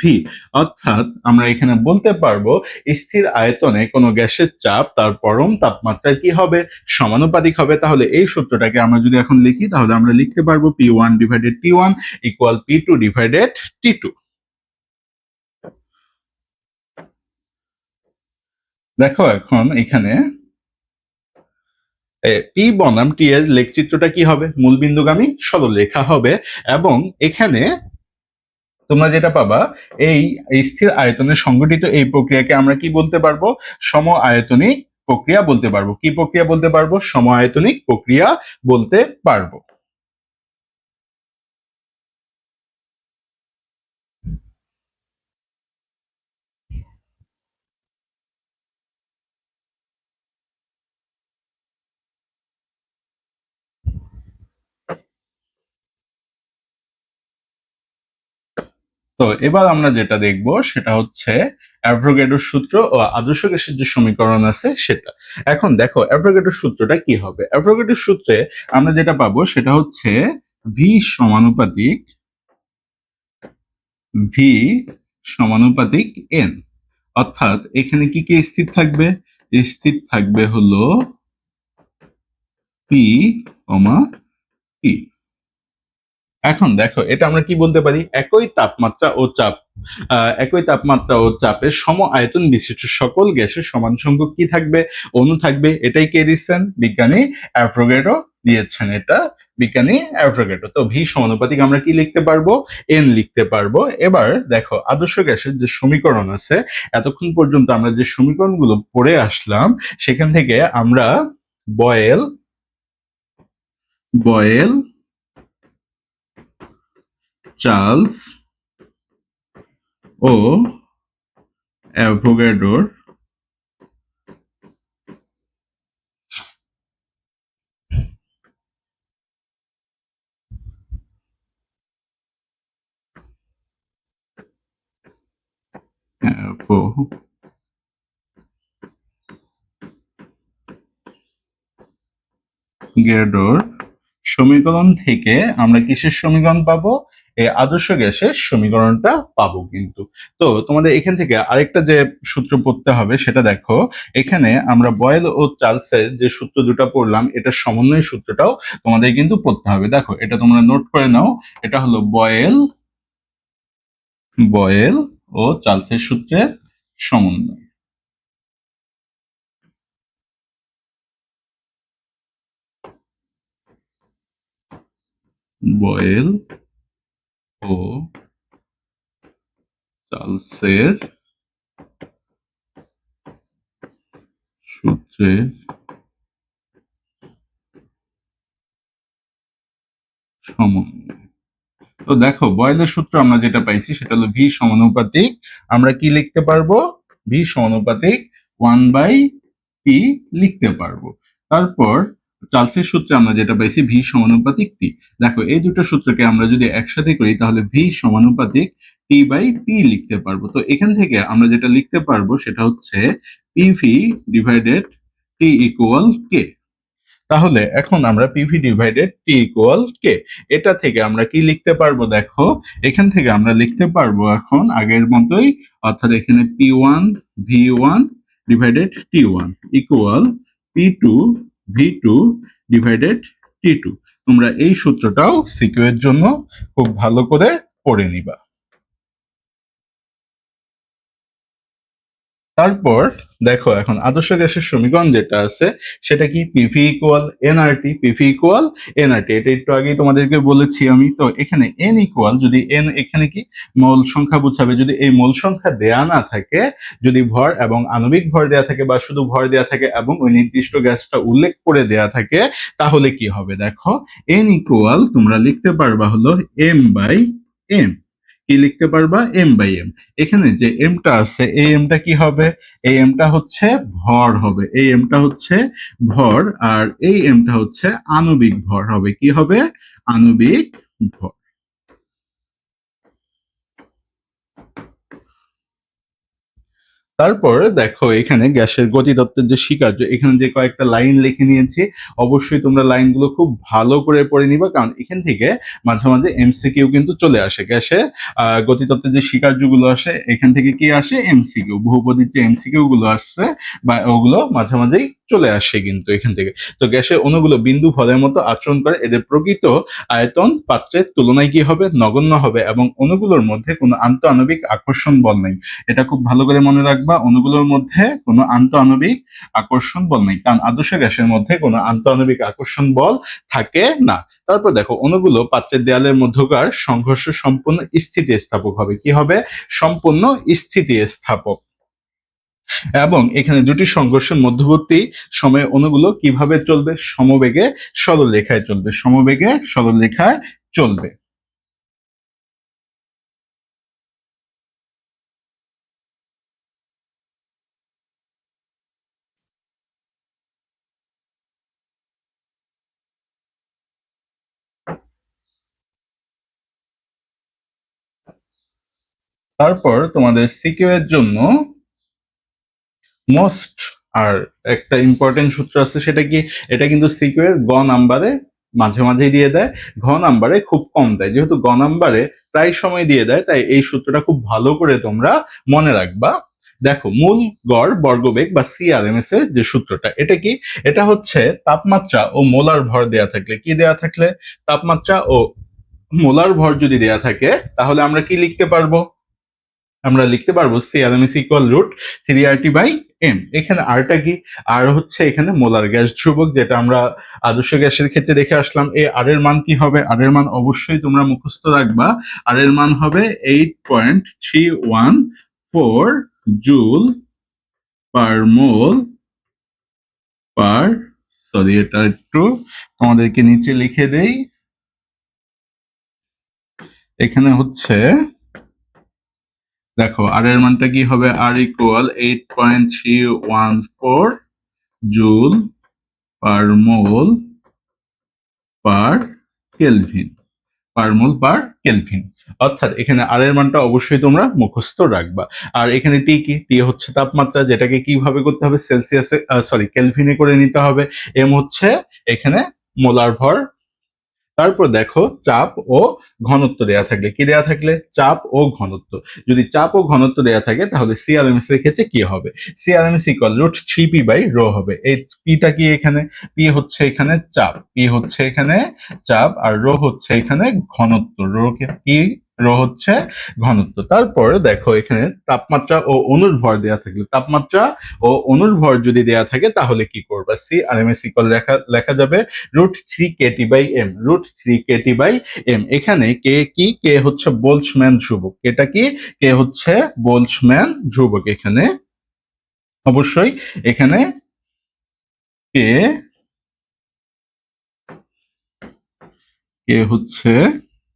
ভি। অর্থাৎ আমরা এখানে বলতে পারবো স্থির আয়তনে কোনো গ্যাসের চাপ তার পরম তাপমাত্রার কি হবে? সমানুপাতিক হবে। তাহলে এই সূত্রটাকে আমরা যদি এখন লিখি তাহলে আমরা লিখতে পারবো P1 divided T1 equal P2 divided T2। দেখো এখন এখানে পি বনাম টি এর লেখচিত্রটা কি হবে? মূলবিন্দুগামী সরলরেখা হবে। এবং এখানে তোমরা যেটা পাবা, এই স্থির আয়তনে সংঘটিত এই প্রক্রিয়াকে আমরা কি বলতে পারবো? সম আয়তনিক প্রক্রিয়া বলতে পারবো। কি প্রক্রিয়া বলতে পারবো? সম আয়তনিক প্রক্রিয়া বলতে পারবো। তো এবার আমরা যেটা দেখব সেটা হচ্ছে অ্যাভোগাড্রোর সূত্র ও আদর্শ গ্যাসের যে সমীকরণ আছে সেটা। এখন দেখো অ্যাভোগাড্রোর সূত্রটা কি হবে। অ্যাভোগাড্রোর সূত্রে আমরা যেটা পাবো সেটা হচ্ছে ভি সমানুপাতিক ভি সমানুপাতিক এন। অর্থাৎ এখানে কি কি স্থির থাকবে? স্থির থাকবে হলো পি কমা টি। এখন দেখো এটা আমরা কি বলতে পারি? একই তাপমাত্রা ও চাপ একই তাপমাত্রা ও চাপে সম আয়তন বিশিষ্ট সকল গ্যাসের সমান সংখ্যক কি থাকবে? অণু থাকবে। এটাই কে দিচ্ছেন? বিজ্ঞানী অ্যাভোগাড্রো দিয়েছেন এটা, বিজ্ঞানী অ্যাভোগাড্রো। তো ভি সমানুপাতিক আমরা কি লিখতে পারবো? এন লিখতে পারবো। এবার দেখো আদর্শ গ্যাসের যে সমীকরণ আছে, এতক্ষণ পর্যন্ত আমরা যে সমীকরণগুলো পড়ে আসলাম সেখান থেকে আমরা বয়েল বয়েল চার্লস ও অ্যাভোগাড্রোর অ্যাভোগাড্রোর সমীকরণ থেকে আমরা কিসের সমীকরণ পাবো? এই আদর্শ গ্যাসের সমীকরণটা পাবো কিন্তু। তো তোমাদের এখান থেকে আরেকটা যে সূত্র পড়তে হবে সেটা দেখো, এখানে আমরা বয়েল ও চার্লসের যে সূত্র দুটো পড়লাম এটার সমন্বয় সূত্রটাও তোমাদের কিন্তু পড়তে হবে। দেখো এটা তোমরা নোট করে নাও, এটা হলো বয়েল ও চার্লসের সূত্রের সমন্বয়। বয়েল ও চার্লসের সূত্রের সমন্বয়। তো দেখো বয়েলের সূত্র আমরা যেটা পাইছি সেটা হলো ভি সমানুপাতিক, আমরা কি লিখতে পারবো? ভি সমানুপাতিক 1/p লিখতে পারবো। তারপর চার্লসের সূত্রে আমরা যেটা পাইছি ভি সমানুপাতিক টি। দেখো এই দুটো সূত্রকে আমরা যদি একসাথে করি তাহলে ভি সমানুপাতিক টি/পি লিখতে পারবো। তো এখান থেকে আমরা যেটা লিখতে পারবো সেটা হচ্ছে পিভি ডিভাইডেড টি ইকুয়াল কে। তাহলে এখন আমরা পিভি ডিভাইডেড টি ইকুয়াল কে, এটা থেকে আমরা কি লিখতে পারবো? দেখো এখান থেকে আমরা লিখতে পারবো এখন আগের মতোই, অর্থাৎ এখানে P1 V1 divided T1 equal P2 V2 divided T2। তোমরা এই সূত্রটাও সিকিউ এর জন্য খুব ভালো করে পড়ে নিবা। তারপর দেখো এখন আদর্শ গ্যাসের সমীকরণ যেটা আছে সেটা কি? PV equal nRT, PV equal nRT, এটা একটু আগেই তোমাদেরকে বলেছি আমি। তো এখানে এন ইকুয়াল, যদি এন এখানে কি মোল সংখ্যা বোঝাবে, যদি এই মোল সংখ্যা দেয়া না থাকে, যদি ভর এবং আণবিক ভর দেয়া থাকে বা শুধু ভর দেয়া থাকে এবং ওই নির্দিষ্ট গ্যাসটা উল্লেখ করে দেয়া থাকে তাহলে কি হবে? দেখো এন ইকুয়াল তোমরা লিখতে পারবা হলো m/m। কি লিখতে পারবা? m/m। এখানে যে এমটা আছে এই এমটা কি হবে? এই এমটা হচ্ছে ভর হবে, এই এমটা হচ্ছে ভর, আর এই এমটা হচ্ছে আণবিক ভর হবে। কি হবে? আণবিক ভর। তারপর দেখো এখানে গ্যাসের গতিতত্ত্বের যে স্বীকার্য, এখানে যে কয়েকটা লাইন লিখে নিয়েছি, অবশ্যই তোমরা লাইনগুলো খুব ভালো করে পড়ে নিবা, কারণ এখান থেকে মাঝে মাঝে এমসিকিউ কিন্তু চলে আসে। গ্যাসের গতিতত্ত্বের যে স্বীকার্যগুলো আসে এখান থেকে কি আসে? এমসিকিউ, বহুপদীর যে এমসিকিউ গুলো আসছে বা ওগুলো মাঝে মাঝেই চলে আসে কিন্তু এখান থেকে। তো গ্যাসের অণুগুলো বিন্দু ফলের মতো আচরণ করে, এদের প্রকৃত আয়তন পাত্রের তুলনায় কি হবে? নগণ্য হবে, এবং অণুগুলোর মধ্যে কোনো আন্তঃআণবিক আকর্ষণ বল নেই। এটা খুব ভালো করে মনে রাখবা, অণুগুলোর মধ্যে কোনো আন্তঃআণবিক আকর্ষণ বল নেই, কারণ আদর্শ গ্যাসের মধ্যে কোনো আন্তঃআণবিক আকর্ষণ বল থাকে না। তারপর দেখো অণুগুলো পাত্রের দেয়ালের মধ্যকার সংঘর্ষ সম্পূর্ণ স্থিতিস্থাপক হবে। কি হবে? সম্পূর্ণ স্থিতিস্থাপক। এবং এখানে দুটি সংঘর্ষের মধ্যবর্তী সময়ে অণুগুলো কিভাবে চলবে? সমবেগে সরলরেখায় চলবে, সমবেগে সরলরেখায় চলবে। তারপর তোমাদের সিকিউ এর জন্য মোস্ট আর একটা ইম্পর্টেন্ট সূত্র আছে, সেটা কি? এটা কিন্তু সিকিউ এর গ নাম্বারে মাঝে মাঝেই দিয়ে দেয়, ঘ নাম্বারে খুব কম দেয়। যেহেতু গ নাম্বারে প্রায় সময় দিয়ে দেয় তাই এই সূত্রটা খুব ভালো করে তোমরা মনে রাখবা। দেখো মূল গড় বর্গবেগ বা সিআরএমএস এর যে সূত্রটা, এটা কি? এটা হচ্ছে তাপমাত্রা ও মোলার ভর দেয়া থাকলে, কি দেয়া থাকলে? তাপমাত্রা ও মোলার ভর যদি দেয়া থাকে তাহলে আমরা কি লিখতে পারবো? আমরা লিখতে পারবো CRMS ইকুয়াল রুট 3RT/m। এখানে আরটা কি? আর হচ্ছে এখানে মোলার গ্যাস ধ্রুবক, যেটা আমরা আদর্শ গ্যাসের ক্ষেত্রে দেখে আসলাম। এই আর এর মান কি হবে? আর এর মান অবশ্যই তোমরা মুখস্থ রাখবা। আর এর মান হবে 8.314 জুল পার মোল পার, সরি এটা একটু তোমাদেরকে নিচে লিখে দেই। এখানে হচ্ছে দেখো আর এর মানটা কি হবে? আর ইকুয়াল 8.314 জুল পার মোল পার কেলভিন, পার মোল পার কেলভিন। অর্থাৎ এখানে আর এর মানটা অবশ্যই তোমরা মুখস্থ রাখবা। আর এখানে টি কি? টি হচ্ছে তাপমাত্রা, যেটাকে কিভাবে করতে হবে? সেলসিয়াসে, সরি কেলভিনে করে নিতে হবে। এম হচ্ছে এখানে মোলার ভর। তারপর দেখো চাপ ও ঘনত্ব দেয়া থাকলে, কি দেয়া থাকলে? চাপ ও ঘনত্ব। যদি চাপ ও ঘনত্ব দেয়া থাকে তাহলে সিআরএমএস এর ক্ষেত্রে কি হবে? CRMS equal root 3p by rho হবে। এই পিটা কি এখানে? পি হচ্ছে এখানে চাপ, পি হচ্ছে এখানে চাপ, আর রো হচ্ছে এখানে ঘনত্ব। রো কি? রো হচ্ছে ঘনত্ব। তারপর দেখো এখানে তাপমাত্রা ও অণুর ভর দেয়া থাকলে, তাপমাত্রা ও অণুর ভর যদি দেয়া থাকে তাহলে কি করবা? সিআরএমএস ইকুয়াল লেখা যাবে রুট 3kT/m, রুট 3kT/m। এখানে কে কি? কে হচ্ছে বোল্টজম্যান ধ্রুবক। এটা কি? কে হচ্ছে বোল্টজম্যান ধ্রুবক। এখানে অবশ্যই এখানে কে, কে হচ্ছে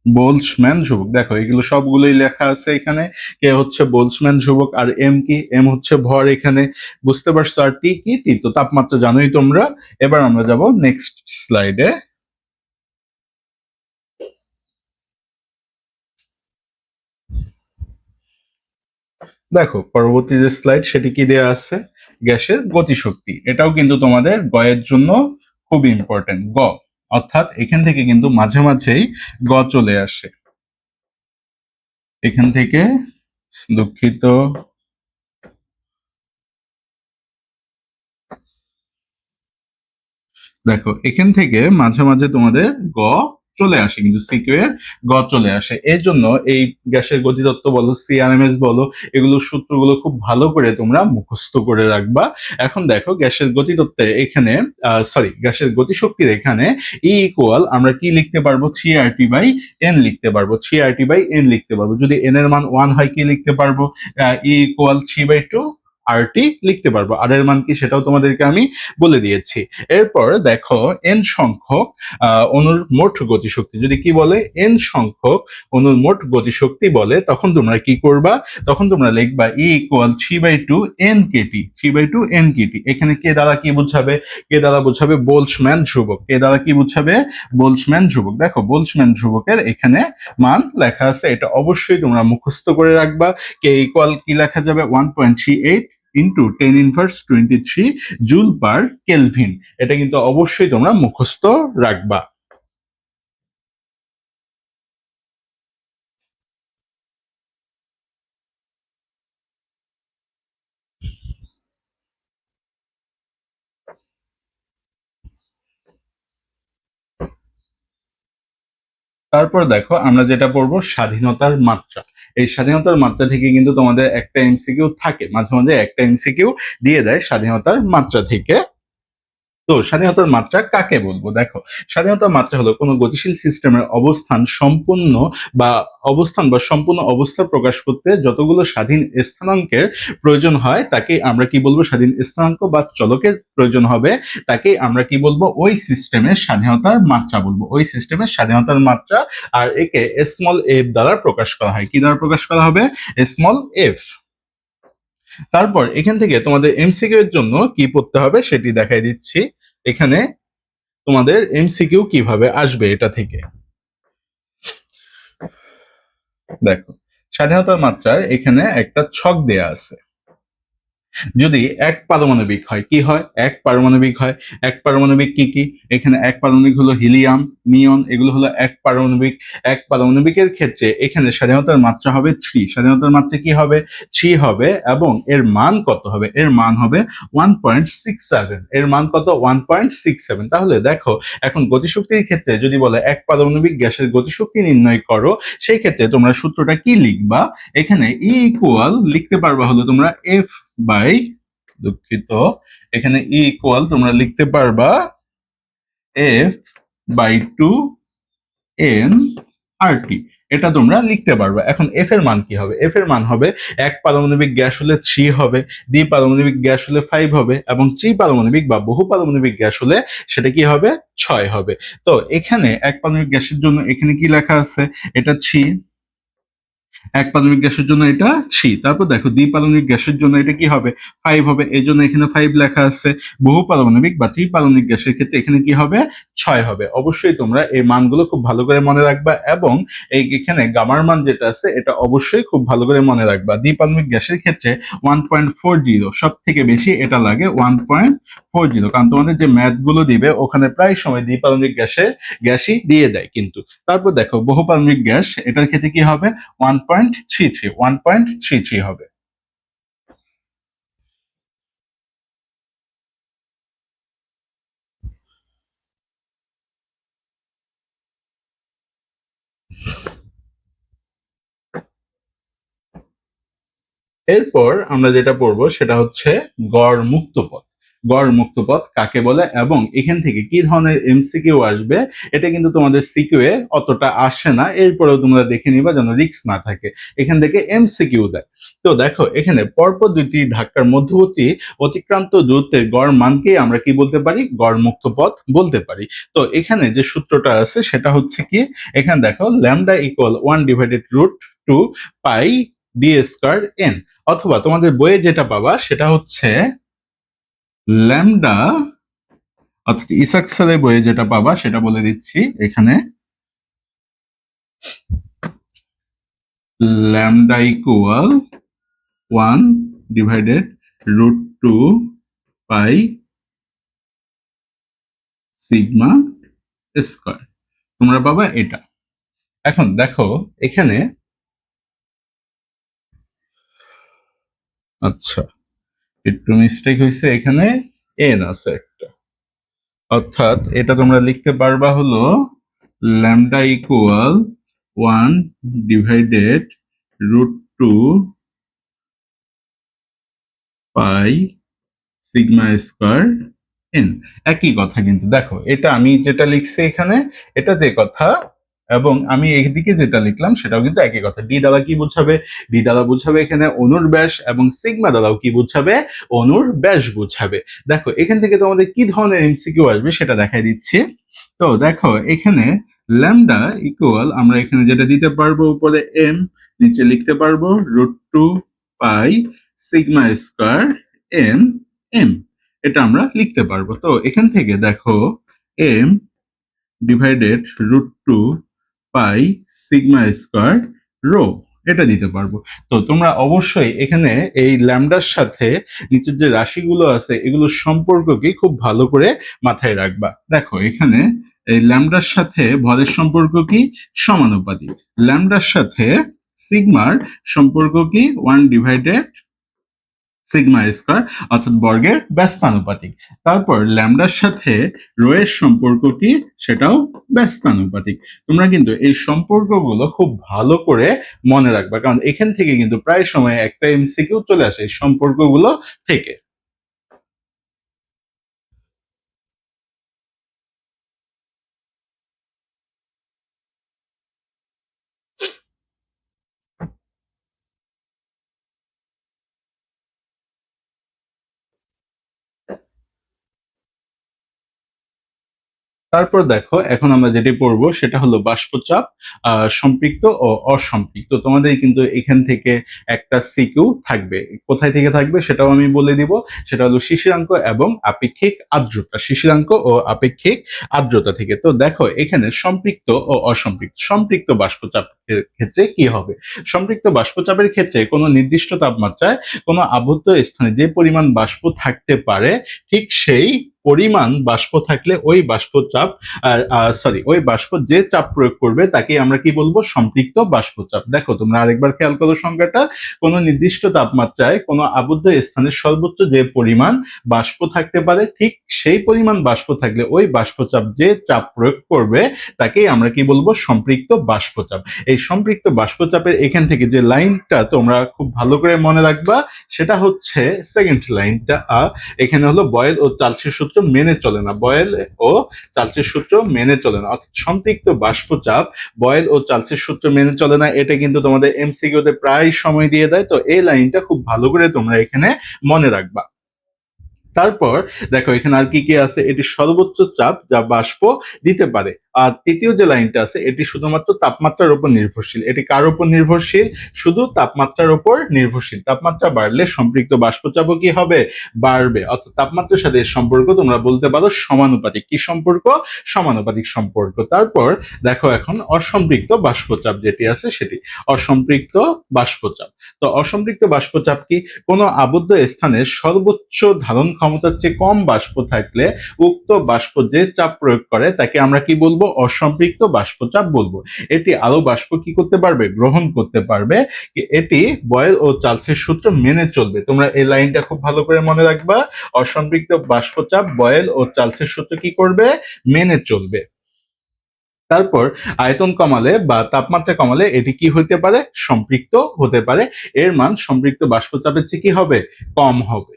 বোল্টজম্যান ধ্রুবক। দেখো এগুলো সবগুলোই লেখা আছে এখানে। কে হচ্ছে বোল্টজম্যান ধ্রুবক। আর এম কি? এম হচ্ছে ভর এখানে, বুঝতে পারছো? আর টি কি? টি তো তাপমাত্রা জানোই তোমরা। এবার আমরা যাব নেক্সট স্লাইডে। দেখো পরবর্তী যে স্লাইড সেটি কি দেয়া আছে? গ্যাসের গতিশক্তি। এটাও কিন্তু তোমাদের গয়ের জন্য খুব ইম্পর্টেন্ট। গ, অর্থাৎ এখান থেকে কিন্তু মাঝে মাঝেই গ চলে আসে। এখান থেকে, দুঃখিত, দেখো এখান থেকে মাঝে মাঝে তোমাদের গ চলে আসে, কিন্তু সিকিউ এর গ চলে আসে। এর জন্য এই গ্যাসের গতিতত্ত্ব বলো, সিআরএমএস বলো, এগুলোর সূত্রগুলো খুব ভালো করে তোমরা মুখস্থ করে রাখবা। এখন দেখো গ্যাসের গতিতত্ত্বে এখানে, সরি গ্যাসের গতিশক্তির এখানে ই ইকুয়াল আমরা কি লিখতে পারবো? 3RT/n লিখতে পারবো। 3RT/n লিখতে পারবো। যদি n এর মান 1 হয় কি লিখতে পারবো? ই ইকুয়াল 3/2 RT লিখতে পারবো। আর এর মান কি সেটাও তোমাদেরকে আমি বলে দিয়েছি। এরপর দেখো এন সংখ্যক অণুর মোট গতিশক্তি যদি কি বলে? এন সংখ্যক অণুর মোট গতিশক্তি বলে, তখন তোমরা কি করবা? তখন তোমরা লিখবা ই ইকুয়াল 3/2 NKT, 3/2 NKT। এখানে কে দ্বারা কি বুঝাবে? কে দ্বারা বুঝাবে? বোল্টজম্যান ধ্রুবক। কে দ্বারা কি বুঝাবে? বোল্টজম্যান ধ্রুবক। দেখো বোল্টজম্যান ধ্রুবকের এখানে মান লেখা আছে, এটা অবশ্যই তোমরা মুখস্থ করে রাখবা। কে ইকুয়াল কি লেখা যাবে? 1.38 ইন্টু 10⁻23 জুল পার কেলভিন। এটা কিন্তু অবশ্যই তোমরা মুখস্থ রাখবা। তারপর দেখো আমরা যেটা পড়বো স্বাধীনতার মাত্রা। এই স্বাধীনতার মাত্রা থেকে কিন্তু তোমাদের একটা এমসিকিউ থাকে, মাঝে মাঝে একটা এমসিকিউ দিয়ে দেয় স্বাধীনতার মাত্রা থেকে। তো স্বাধীনতার মাত্রা কাকে বলবো? দেখো স্বাধীনতার মাত্রা হলো কোনো গতিশীল সিস্টেমের অবস্থান বা সম্পূর্ণ অবস্থা প্রকাশ করতে যতগুলো স্বাধীন স্থানাঙ্কের প্রয়োজন হয় তাকে আমরা কি বলবো? স্বাধীন স্থানাঙ্ক বা চলকের প্রয়োজন হবে তাকে আমরা কি বলবো? ওই সিস্টেমের স্বাধীনতার মাত্রা বলবো, ওই সিস্টেমের স্বাধীনতার মাত্রা। আর একে স্মল এফ দ্বারা প্রকাশ করা হয়। কি দ্বারা প্রকাশ করা হবে? Small F. তারপর এখান থেকে তোমাদের এমসিকিউ এর জন্য কি পড়তে হবে সেটি দেখাই দিচ্ছি। এখানে তোমাদের এমসিকিউ কিভাবে আসবে এটা থেকে দেখো। স্বাধীনতার মাত্রার এখানে একটা ছক দেয়া আছে। যদি এক পারমাণবিক হয়, কি হয়? এক পারমাণবিক হয়। এক পারমাণবিক কি কি? এখানে এক পারমাণবিক হলো হিলিয়াম, নিয়ন, এগুলো হলো এক পারমাণবিক। এক পারমাণবিকের ক্ষেত্রে এখানে স্বাধীনতার মাত্রা হবে 3। স্বাধীনতার মাত্রা কি হবে? 3 হবে, এবং এর মান কত হবে? এর মান হবে 1.67। এর মান কত? 1.67। তাহলে দেখো, এখন গতিশক্তির ক্ষেত্রে যদি বলে এক পারমাণবিক গ্যাসের গতিশক্তি নির্ণয় করো, সেই ক্ষেত্রে তোমরা সূত্রটা কি লিখবা? এখানে ই ইকুয়াল লিখতে পারবা হলো তোমরা এফ বাই, দুঃখিত, এখানে ই ইকুয়াল তোমরা লিখতে পারবা এফ বাই 2 এন আর টি। এটা তোমরা লিখতে পারবে। এখন এফ এর মান কি হবে? এফ এর মান হবে এক পারমাণবিক গ্যাস হলে 3 হবে, দ্বি পারমাণবিক গ্যাস হলে 5 হবে, এবং ত্রি পারমাণবিক বা বহু পারমাণবিক গ্যাস হলে সেটা কি হবে? 6 হবে। তো এখানে এক পারমাণবিক গ্যাসের জন্য এখানে কি লেখা আছে? এটা 3। এক পারমাণবিক গ্যাসের জন্য এটা 3। তারপর দেখো দ্বি পারমাণবিক গ্যাসের জন্য এটা কি হবে? 5 হবে, এই জন্য এখানে 5 লেখা আছে। বহু পারমাণবিক বা ত্রি পারমাণবিক গ্যাসের ক্ষেত্রে এখানে কি হবে? 6 হবে। অবশ্যই তোমরা এই মানগুলো খুব ভালো করে মনে রাখবা, এবং এখানে গামার মান যেটা আছে এটা অবশ্যই খুব ভালো করে মনে রাখবা। দ্বি পারমাণবিক গ্যাসের ক্ষেত্রে 1.40 সব থেকে বেশি এটা লাগে 1.40, কারণ তোমাদের যে ম্যাথ গুলো দিবে ওখানে প্রায় সময় দ্বি পারমাণবিক গ্যাসই দিয়ে দেয় কিন্তু। তারপর দেখো বহু পারমাণবিক গ্যাস, এটার ক্ষেত্রে কি হবে? 1.33 হবে। এরপর আমরা যেটা পড়বো সেটা হচ্ছে গড় মুক্ত পথ। গড় মুক্ত পথ কাকে বলে, এবং এখান থেকে কি ধরনের এমসিকিউ আসবে, এটা কিন্তু তোমাদের সিকিউ এ অতটা আসে না। এরপরেও তোমরা দেখে নিবা যেন রিস্ক না থাকে, এখান থেকে এমসিকিউ দেয়। তো দেখো, এখানে পরপর দুইটি ধাক্কার মধ্যবর্তী অতিক্রান্ত দূরত্বের গড় মানকে আমরা কি বলতে পারি? গড় মুক্ত পথ বলতে পারি। তো এখানে যে সূত্রটা আছে সেটা হচ্ছে কি, এখানে দেখো ল্যামডা ইকুয়াল 1/√2 পাই ডি স্কয়ার এন, অথবা তোমাদের বইয়ে যেটা পাবা সেটা হচ্ছে ল্যামডা, অর্থাৎ ইসাক স্যারের বইয়ে যেটা পাবা সেটা বলে দিচ্ছি এখানে, ল্যামডা ইকুয়াল 1/√2 পাই সিগমা স্কয়ার, তোমরা পাবা এটা। এখন দেখো এখানে, আচ্ছা একটু মিস্টেক হয়েছে, এখানে এন আছে একটা, অর্থাৎ এটা তোমরা লিখতে পারবা হলো ল্যামডা ইকুয়াল 1/√2 পাই সিগমা স্কয়ার এন। একই কথা কিন্তু, দেখো এটা আমি যেটা লিখছি এখানে, এটা যে কথা, এবং আমি এইদিকে যেটা লিখলাম সেটাও কিন্তু একই কথা। ডি দ্বারা কি বোঝাবে? ডি দ্বারা বোঝাবে এখানে অনুর ব্যাস, এবং সিগমা দ্বারাও কি বোঝাবে? অনুর ব্যাস বোঝাবে। দেখো এখান থেকে তোমাদের কি ধরনের এমসিকিউ আসবে সেটা দেখাই দিচ্ছি। তো দেখো এখানে ল্যামডা ইকুয়াল, আমরা এখানে যেটা দিতে পারবো উপরে এম, নিচে লিখতে পারবো √2 pi sigma square N M, এটা আমরা লিখতে পারবো। তো এখান থেকে দেখো M /√2 pi sigma square rho, এটা দিতে পারবো। তো তোমরা অবশ্যই এখানে এই ল্যামডার সাথে নিচের যে রাশিগুলো আছে এগুলোর সম্পর্ককে খুব ভালো করে মাথায় রাখবা। দেখো এখানে এই ল্যামডার সাথে ভরের সম্পর্ক কি? সমানুপাতিক। ল্যামডার সাথে সিগমার সম্পর্ক কি? 1/√2 সিগমা স্কয়ার, অর্থাৎ বর্গের ব্যস্তানুপাতিক। তারপর ল্যামডার সাথে রো এর সম্পর্ক কি? সেটাও ব্যস্তানুপাতিক। তোমরা কিন্তু এই সম্পর্কগুলো খুব ভালো করে মনে রাখবা, কারণ এখান থেকে কিন্তু প্রায় সময় একটা এমসিকিউ চলে আসে এই সম্পর্কগুলো থেকে। তারপর দেখো এখন আমরা যেটি পড়বো সেটা হলো বাষ্পচাপ, সম্পৃক্ত ও অসম্পৃক্ত। তোমাদের কিন্তু এখান থেকে একটা সিকিউ থাকবে, কোথায় থেকে থাকবে সেটাও আমি বলে দিব। সেটা হলো শিশিরাঙ্ক এবং আপেক্ষিক আর্দ্রতা, শিশিরাঙ্ক ও আপেক্ষিক আর্দ্রতা থেকে। তো দেখো এখানে সম্পৃক্ত ও অসম্পৃক্ত, সম্পৃক্ত বাষ্পচাপ ক্ষেত্রে কি হবে? সম্পৃক্ত বাষ্পচাপের ক্ষেত্রে কোনো নির্দিষ্ট তাপমাত্রায় কোনো আবদ্ধ স্থানে যে পরিমাণ বাষ্প থাকতে পারে, ঠিক সেই পরিমাণ বাষ্প থাকলে ওই বাষ্পচাপ ওই বাষ্প যে চাপ প্রয়োগ করবে তাকেই আমরা কি বলবো? সম্পৃক্ত বাষ্পচাপ। দেখো তোমরা আরেকবার খেয়াল করো সংজ্ঞাটা। কোনো নির্দিষ্ট তাপমাত্রায় কোনো আবদ্ধ স্থানে সর্বোচ্চ যে পরিমাণ বাষ্প থাকতে পারে, ঠিক সেই পরিমাণ বাষ্প থাকলে ওই বাষ্পচাপ যে চাপ প্রয়োগ করবে তাকেই আমরা কি বলবো? সম্পৃক্ত বাষ্পচাপ। এই সম্পৃক্ত বাষ্পচাপের এখান থেকে যে লাইনটা তোমরা খুব ভালো করে মনে রাখবা, সেটা হচ্ছে সেকেন্ড লাইনটা। এখানে হলো বয়েল ও চার্লসের সূত্র মেনে চলে না, বয়েল ও চার্লসের সূত্র মেনে চলে না, অর্থাৎ সম্পৃক্ত বাষ্পচাপ বয়েল ও চার্লসের সূত্র মেনে চলে না। এটা কিন্তু তোমাদের এমসিকিউতে প্রায় সময় দিয়ে দেয়, তো এই লাইনটা খুব ভালো করে তোমরা এখানে মনে রাখবা। তারপর দেখো এখানে আর কি কি আছে, এটি সর্বোচ্চ চাপ যা বাষ্প দিতে পারে। আর তৃতীয় যে লাইনটা আছে, এটি শুধুমাত্র তাপমাত্রার উপর নির্ভরশীল। এটি কার উপর নির্ভরশীল? শুধু তাপমাত্রার উপর নির্ভরশীল। তাপমাত্রা বাড়লে সম্পৃক্ত বাষ্পচাপও কি হবে? বাড়বে। অর্থাৎ তাপমাত্রার সাথে এর সম্পর্ক তোমরা বলতে পারো সমানুপাতিক। কি সম্পর্ক? সমানুপাতিক সম্পর্ক। তারপর দেখো এখন অসম্পৃক্ত বাষ্পচাপ যেটি আছে সেটি, অসম্পৃক্ত বাষ্পচাপ। তো অসম্পৃক্ত বাষ্পচাপ কি? কোনো আবদ্ধ স্থানে সর্বোচ্চ ধারণ ক্ষমতার চেয়ে কম বাষ্প থাকলে উক্ত বাষ্প যে চাপ প্রয়োগ করে তাকে আমরা কি বলবো? অসম্পৃক্ত বাষ্পচাপ বলবো। এটি আরো বাষ্প কি করতে পারবে? গ্রহণ করতে পারবে। এটি বয়েল ও চার্লসের সূত্র মেনে চলবে। তোমরা এই লাইনটা খুব ভালো করে মনে রাখবা। অসম্পৃক্ত বাষ্পচাপ বয়েল ও চার্লসের সূত্র কি করবে? মেনে চলবে। তারপর আয়তন কমালে বা তাপমাত্রা কমালে এটি কি হতে পারে? সম্পৃক্ত হতে পারে। এর মান সম্পৃক্ত বাষ্পচাপের চেয়ে কি হবে? কম হবে।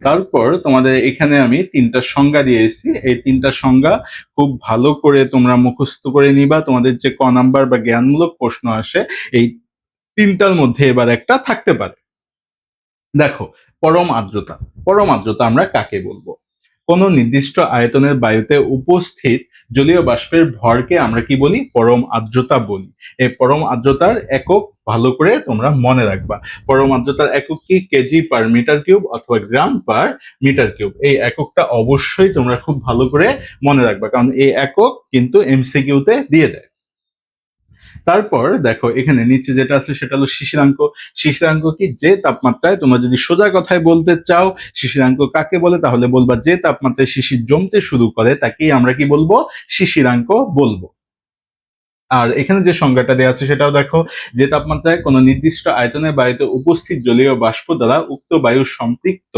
তারপর তোমাদের এখানে আমি তিনটা সংজ্ঞা দিয়েছি, এই তিনটা সংজ্ঞা খুব ভালো করে তোমরা মুখস্থ করে নিবা। তোমাদের যে ক নাম্বার বা জ্ঞানমূলক প্রশ্ন আসে, এই তিনটার মধ্যে এবার একটা থাকতে পারে। দেখো, পরম আর্দ্রতা। পরম আর্দ্রতা আমরা কাকে বলবো? কোন নির্দিষ্ট আয়তনের বায়ুতে উপস্থিত জলীয় বাষ্পের ভরকে আমরা কি বলি? পরম আর্দ্রতা বলি। এই পরম আর্দ্রতার একক ভালো করে তোমরা মনে রাখবা। পরম আর্দ্রতার একক কি? কেজি পার মিটার কিউব অথবা গ্রাম পার মিটার কিউব। এই এককটা অবশ্যই তোমরা খুব ভালো করে মনে রাখবা, কারণ এই একক কিন্তু এমসিকিউতে দিয়ে দেয়। তারপর দেখো এখানে নিচে যেটা আছে সেটা হলো শিশিরাঙ্ক। শিশিরাঙ্ক কি? যে তাপমাত্রায়, তোমরা যদি সোজা কথায় বলতে চাও শিশিরাঙ্ক কাকে বলে, তাহলে বলবা যে তাপমাত্রায় শিশির জমতে শুরু করে তাকেই আমরা কি বলবো? শিশিরাঙ্ক বলবো। আর এখানে যে সংজ্ঞাটা দেওয়া আছে সেটাও দেখো, যে তাপমাত্রায় কোনো নির্দিষ্ট আয়তনের বায়ুতে উপস্থিত জলীয় বাষ্প দ্বারা উক্ত বায়ু সম্পৃক্ত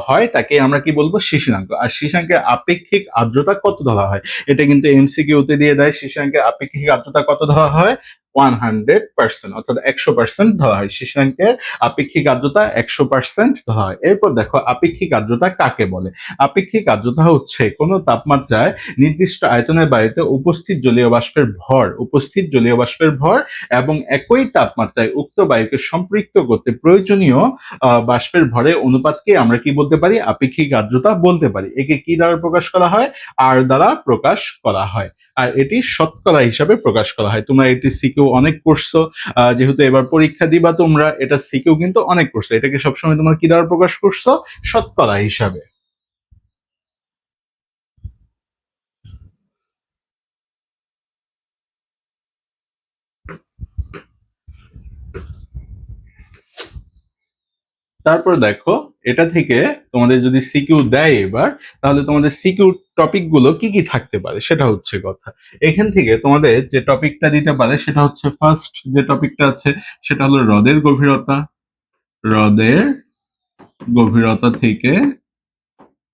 হয় তাকে আমরা কি বলবো? শিশিরাঙ্ক। আর শিশিরাঙ্কের আপেক্ষিক আর্দ্রতা কত ধরা হয়? এটা কিন্তু এমসিকিউতে দিয়ে দেয়। শিশিরাঙ্কের আপেক্ষিক আর্দ্রতা কত ধরা হয়? 100%, অর্থাৎ 100% ধরা হয়। শিশিরাঙ্কের আপেক্ষিক আর্দ্রতা 100% ধরা হয়। এরপর দেখো আপেক্ষিক আর্দ্রতা কাকে বলে? আপেক্ষিক আর্দ্রতা হচ্ছে কোনো তাপমাত্রায় নির্দিষ্ট আয়তনের বায়ুতে উপস্থিত জলীয় বাষ্পের ভর এবং একই তাপমাত্রায় উক্ত বায়ুকে সম্পৃক্ত করতে প্রয়োজনীয় বাষ্পের ভরের অনুপাতকে আমরা কি বলতে পারি? আপেক্ষিক আর্দ্রতা বলতে পারি। একে কি দ্বারা প্রকাশ করা হয়? আর দ্বারা প্রকাশ করা হয়। আর এটি শতকরা হিসাবে প্রকাশ করা হয়। তোমরা এটি সিকিউ অনেক করছো, যেহেতু এবার পরীক্ষা দিবা তোমরা, এটা সিকিউ কিন্তু অনেক করছো। এটাকে সবসময় তোমরা কি দ্বারা প্রকাশ করছো? শতকরা হিসাবে। তারপর দেখো এটা থেকে তোমাদের যদি সিকিউ দেয় এবার, তাহলে তোমাদের সিকিউ টপিক গুলো কি কি থাকতে পারে সেটা হচ্ছে কথা। এখান থেকে তোমাদের যে টপিকটা দিতে পারে সেটা হচ্ছে, ফার্স্ট যে টপিকটা আছে সেটা হলো হ্রদের গভীরতা। হ্রদের গভীরতা থেকে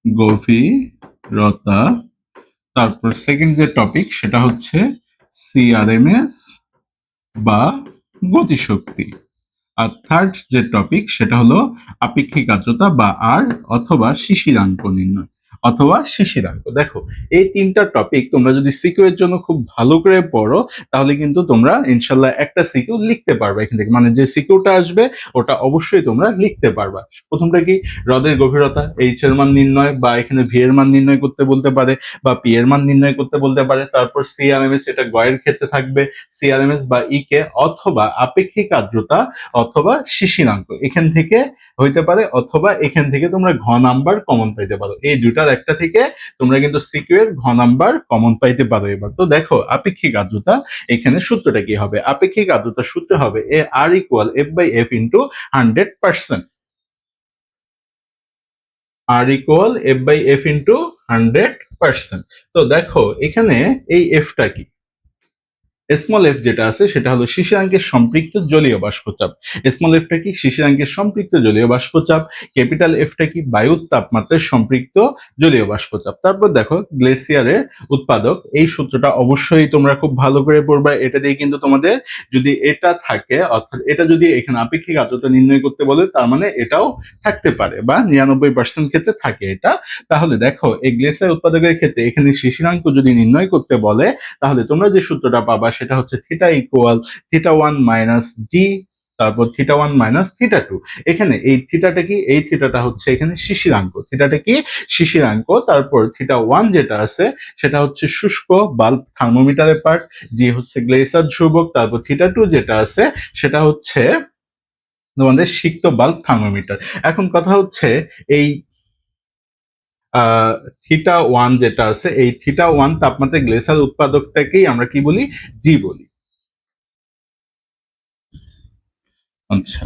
গভীরতা। তারপর সেকেন্ড যে টপিক সেটা হচ্ছে সিআরএমএস বা গতিশক্তি। আর থার্ড যে টপিক সেটা হলো আপেক্ষিক আর্দ্রতা বা আর অথবা শিশিরাঙ্ক নির্ণয়। অথবা শিশিরাঙ্ক। দেখো এই তিনটা টপিক তোমরা যদি সিকিউ এর জন্য খুব ভালো করে পড়ো তাহলে কিন্তু তোমরা ইনশাল্লাহ একটা সিকিউ লিখতে পারবে এখান থেকে, মানে যে সিকিউটা আসবে ওটা অবশ্যই তোমরা লিখতে পারবা। প্রথমটা কি, হ্রদের গভীরতা, এইচ এর মান নির্ণয়, বা এখানে ভি এর মান নির্ণয় করতে বলতে পারে, বা পি এর মান নির্ণয় করতে বলতে পারে। তারপর সিআরএমএস, এটা গয়ের ক্ষেত্রে থাকবে সিআরএমএস বা ই কে, অথবা আপেক্ষিক আর্দ্রতা অথবা শিশিরাঙ্ক এখান থেকে হইতে পারে, অথবা এখান থেকে তোমরা ঘ নাম্বার কমন পাইতে পারো। এই দুটার একটা থেকে তোমরা কিন্তু সিকিউ এর ঘ নাম্বার কমন পাইতে পারো। এবার তো দেখো আপেক্ষিক আর্দ্রতা, এখানে সূত্রটা কি হবে? আপেক্ষিক আর্দ্রতার সূত্র হবে এ R equal F by F into 100%। R equal F by F into 100%। তো দেখো এখানে এই এফটা কি, স্মল এফ যেটা আছে সেটা হলো শিশিরাঙ্কের সম্পৃক্ত জলীয় বাষ্পচাপ। স্মল এফটা কি, শিশিরাঙ্কের সম্পৃক্ত জলীয় বাষ্পচাপ। ক্যাপিটাল এফটা কি, বায়ুর তাপমাত্রায় সম্পৃক্ত জলীয় বাষ্পচাপ। তারপর দেখো গ্লেসিয়ারের উৎপাদক, এই সূত্রটা অবশ্যই তোমরা খুব ভালো করে পড়বা। এটা দিয়ে কিন্তু তোমাদের যদি এটা থাকে, অর্থাৎ এটা যদি এখানে আপেক্ষিক আর্দ্রতা নির্ণয় করতে বলে, তার মানে এটাও থাকতে পারে, বা 99% ক্ষেত্রে থাকে এটা। তাহলে দেখো এই গ্লেসিয়ার উৎপাদকের ক্ষেত্রে এখানে শিশিরাঙ্ক যদি নির্ণয় করতে বলে, তাহলে তোমরা যে সূত্রটা পাবা সেটা হচ্ছে theta equal theta one minus G, তারপর theta one minus theta two. এখানে এই থিটাটা কি, এই থিটাটা হচ্ছে এখানে শিশিরাঙ্ক, থিটাটা কি শিশিরাঙ্ক। তারপর থিটা ওয়ান যেটা আছে সেটা হচ্ছে শুষ্ক বাল্ব থার্মোমিটারের পার্ট, জি হচ্ছে গ্লেসার ধ্রুবক। তারপর থিটা টু যেটা আছে সেটা হচ্ছে তোমাদের সিক্ত বাল্ব থার্মোমিটার। এখন কথা হচ্ছে এই থিটা ওয়ান যেটা আছে, এই থিটা ওয়ান তাপমাত্রা গ্লেসার উৎপাদকটাকেই আমরা কি বলি, জি বলি। আচ্ছা,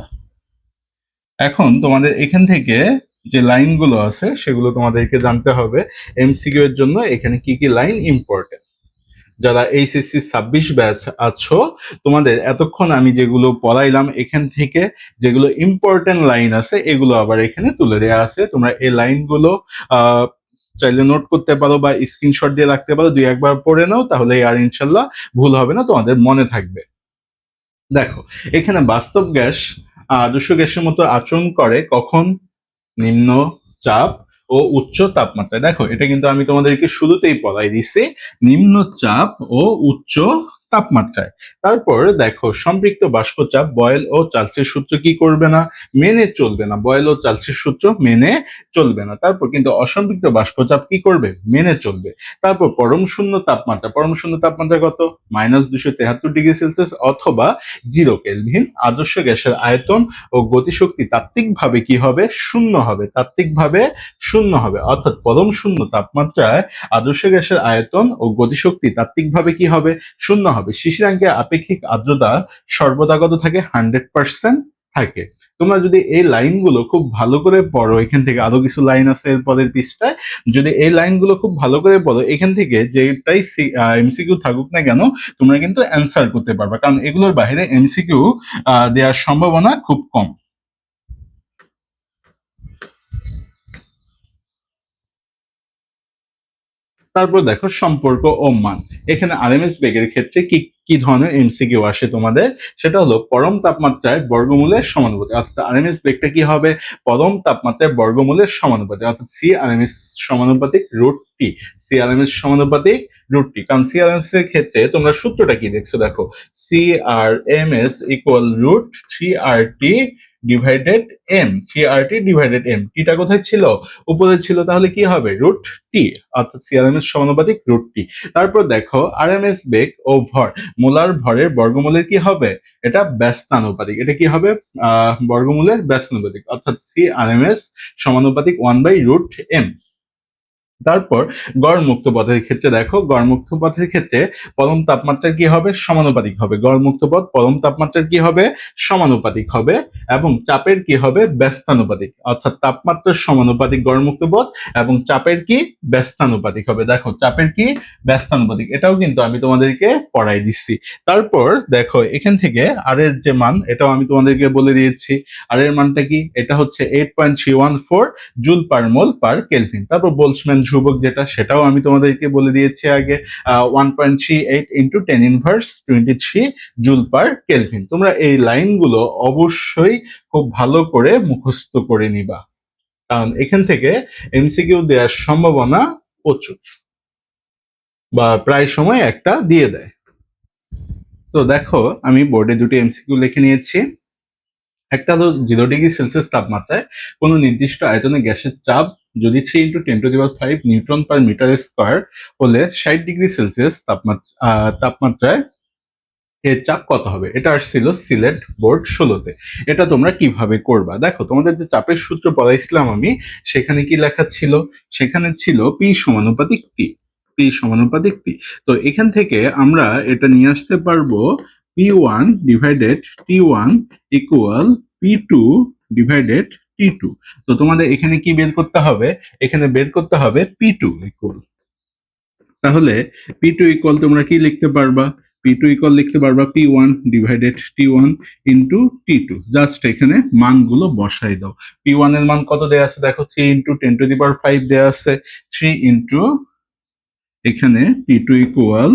এখন তোমাদের এখান থেকে যে লাইনগুলো আছে সেগুলো তোমাদেরকে জানতে হবে এমসিকিউ এর জন্য। এখানে কি কি লাইন ইম্পর্টেন্ট, যারা এইচএসসি 26 ব্যাচ আছো, তোমাদের এতক্ষণ আমি যেগুলো পড়াইলাম এখান থেকে যেগুলো ইম্পর্টেন্ট লাইন আছে এগুলো আবার এখানে তুলে দেওয়া আছে। তোমরা এই লাইনগুলো আহ চাইলে নোট করতে পারো বা স্ক্রিনশট দিয়ে রাখতে পারো, দুই একবার পড়ে নাও, তাহলে আর ইনশাল্লাহ ভুল হবে না, তোমাদের মনে থাকবে। দেখো এখানে বাস্তব গ্যাস আদর্শ গ্যাসের মতো আচরণ করে কখন, নিম্ন চাপ ও উচ্চ তাপমাত্রায়। দেখো এটা কিন্তু আমি তোমাদেরকে শুরুতেই পড়াই দিছি, নিম্ন চাপ ও উচ্চ তাপমাত্রায়। তারপর দেখো সম্পৃক্ত বাষ্পচাপ, বয়েল ও চার্লসের সূত্র কি করবে না, মেনে চলবে না। বয়েল ও চার্লসের সূত্র মেনে চলবে না। তারপর কিন্তু অসম্পৃক্ত বাষ্পচাপ কি করবে, মেনে চলবে। তারপর পরম শূন্য তাপমাত্রা, পরম শূন্য তাপমাত্রা কত, -273 ডিগ্রি সেলসিয়াস অথবা 0 কেলভিন। আদর্শ গ্যাসের আয়তন ও গতিশক্তি তাত্ত্বিকভাবে কি হবে, শূন্য হবে, তাত্ত্বিকভাবে শূন্য হবে। অর্থাৎ পরম শূন্য তাপমাত্রায় আদর্শ গ্যাসের আয়তন ও গতিশক্তি তাত্ত্বিকভাবে কি হবে, শূন্য হবে। শিশিরাঙ্কে আপেক্ষিক আর্দ্রতা সর্বদা কত থাকে, 100% থাকে। তোমরা যদি এই লাইনগুলো খুব ভালো করে পড়ো, এখান থেকে আরো কিছু লাইন আছে এর পরের পৃষ্ঠায়, যদি এই লাইনগুলো খুব ভালো করে পড়ো, এখান থেকে যেটাই এমসিকিউ থাকুক না কেন তোমরা কিন্তু অ্যান্সার করতে পারবে, কারণ এগুলোর বাইরে এমসিকিউ দেওয়ার সম্ভাবনা খুব কম। তারপর দেখো সম্পর্ক ও মান। এখানে আরএমএস বেগের ক্ষেত্রে কি কি ধরনের এমসিকিউ আসে তোমাদের, সেটা হলো পরম তাপমাত্রায় বর্গমূলের সমানুপাতিক। অর্থাৎ আরএমএস বেগটা কি হবে, পরম তাপমাত্রায় বর্গমূলের সমানুপাতিক, অর্থাৎ সি আরএমএস সমানুপাতিক রুট টি, সি আরএমএস সমানুপাতিক রুট টি। কারণ সি আরএমএস এর ক্ষেত্রে তোমরা সূত্রটা কি দেখছো, দেখো C R M S equal root 3RT divided M, 3RT divided M. Theta কোথায় ছিল, উপরে ছিল, তাহলে কি হবে, রুট টি, অর্থাৎ সিআরএমএস সমানুপাতিক রুট টি। তারপর দেখো আরএমএস বেগ ও ভর, মোলার ভরের বর্গমূলের কি হবে, এটা ব্যস্তানুপাতিক। এটা কি হবে, বর্গমূলের ব্যস্তানুপাতিক, অর্থাৎ সিআরএমএস সমানুপাতিক 1/√m। তারপর গড় মুক্ত পথের ক্ষেত্রে দেখো, গড় মুক্ত পথের ক্ষেত্রে পরম তাপমাত্রার কি হবে, সমানুপাতিক হবে। গড় মুক্ত পথ পরম তাপমাত্রার কি হবে, সমানুপাতিক হবে, এবং চাপের কি হবে, ব্যস্তানুপাতিক। অর্থাৎ তাপমাত্রার সমানুপাতিক গড় মুক্ত পথ এবং চাপের কি, ব্যস্তানুপাতিক হবে। দেখো চাপের কি, ব্যস্তানুপাতিক, এটাও কিন্তু আমি তোমাদেরকে পড়াই দিচ্ছি। তারপর দেখো এখান থেকে আর এর যে মান, এটাও আমি তোমাদেরকে বলে দিয়েছি। আর এর মানটা কি, এটা হচ্ছে 8.314 জুল পার মোল পার কেলভিন। তারপর বোলসম্যান ধ্রুবক যেটা, সেটাও আমি তোমাদেরকে বলে দিয়েছি আগে, 1.38 ইন্টু 10⁻23 জুল পার কেলভিন। তোমরা এই লাইনগুলো অবশ্যই খুব ভালো করে মুখস্থ করে নিবা। কারণ এখান থেকে এমসিকিউ দেওয়ার সম্ভাবনা প্রচুর, বা প্রায় সময় একটা দিয়ে দেয়। তো দেখো আমি বোর্ডে দুটি এমসিকিউ লিখে নিয়েছি। একটা হলো 0 ডিগ্রি সেলসিয়াস তাপমাত্রায় কোনো নির্দিষ্ট আয়তনে গ্যাসের চাপ যদি 3 × 10⁵ নিউটন পার মিটার স্কোয়ার হলে 60 ডিগ্রি সেলসিয়াস তাপমাত্রায় এর চাপ কত হবে। এটা আসছিল সিলেট বোর্ড 16-তে। এটা তোমরা কিভাবে করবা, দেখো তোমাদের যে চাপের সূত্র পড়াইছিলাম আমি, সেখানে কি লেখা ছিল, সেখানে ছিল পি সমানুপাতিক টি, পি সমানুপাতিক টি। তো এখান থেকে আমরা এটা নিয়ে আসতে পারবো P1/T1 ইকুয়াল P2/T2। তো তোমাদের এখানে কি বের করতে হবে, এখানে বের করতে হবে P2 ইকুয়াল, তাহলে P2 ইকুয়াল তোমরা কি লিখতে পারবা, P2 ইকুয়াল লিখতে পারবা P1/T1 ইন্টু T2। জাস্ট এখানে মানগুলো বসাই দাও। P1 এর মান কত দেয়া আছে দেখো, 3 × 10⁵ দেয়া আছে, 3 ইন্টু এখানে P2 ইকুয়াল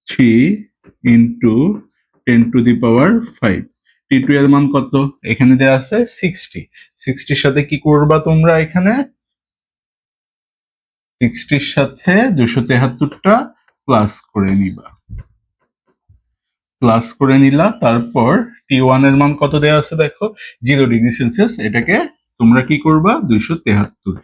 3 ইন্টু 10⁵। T2 এর মান কত এখানে দেয়া আছে 60। 60-র সাথে কি করবা তোমরা, এখানে 60-র সাথে 273টা প্লাস করে নিবা, প্লাস করে নিলা। তারপর T1 এর মান কত দেয়া আছে দেখো, 0 ডিগ্রি সেলসিয়াস, এটাকে তোমরা কি করবা 273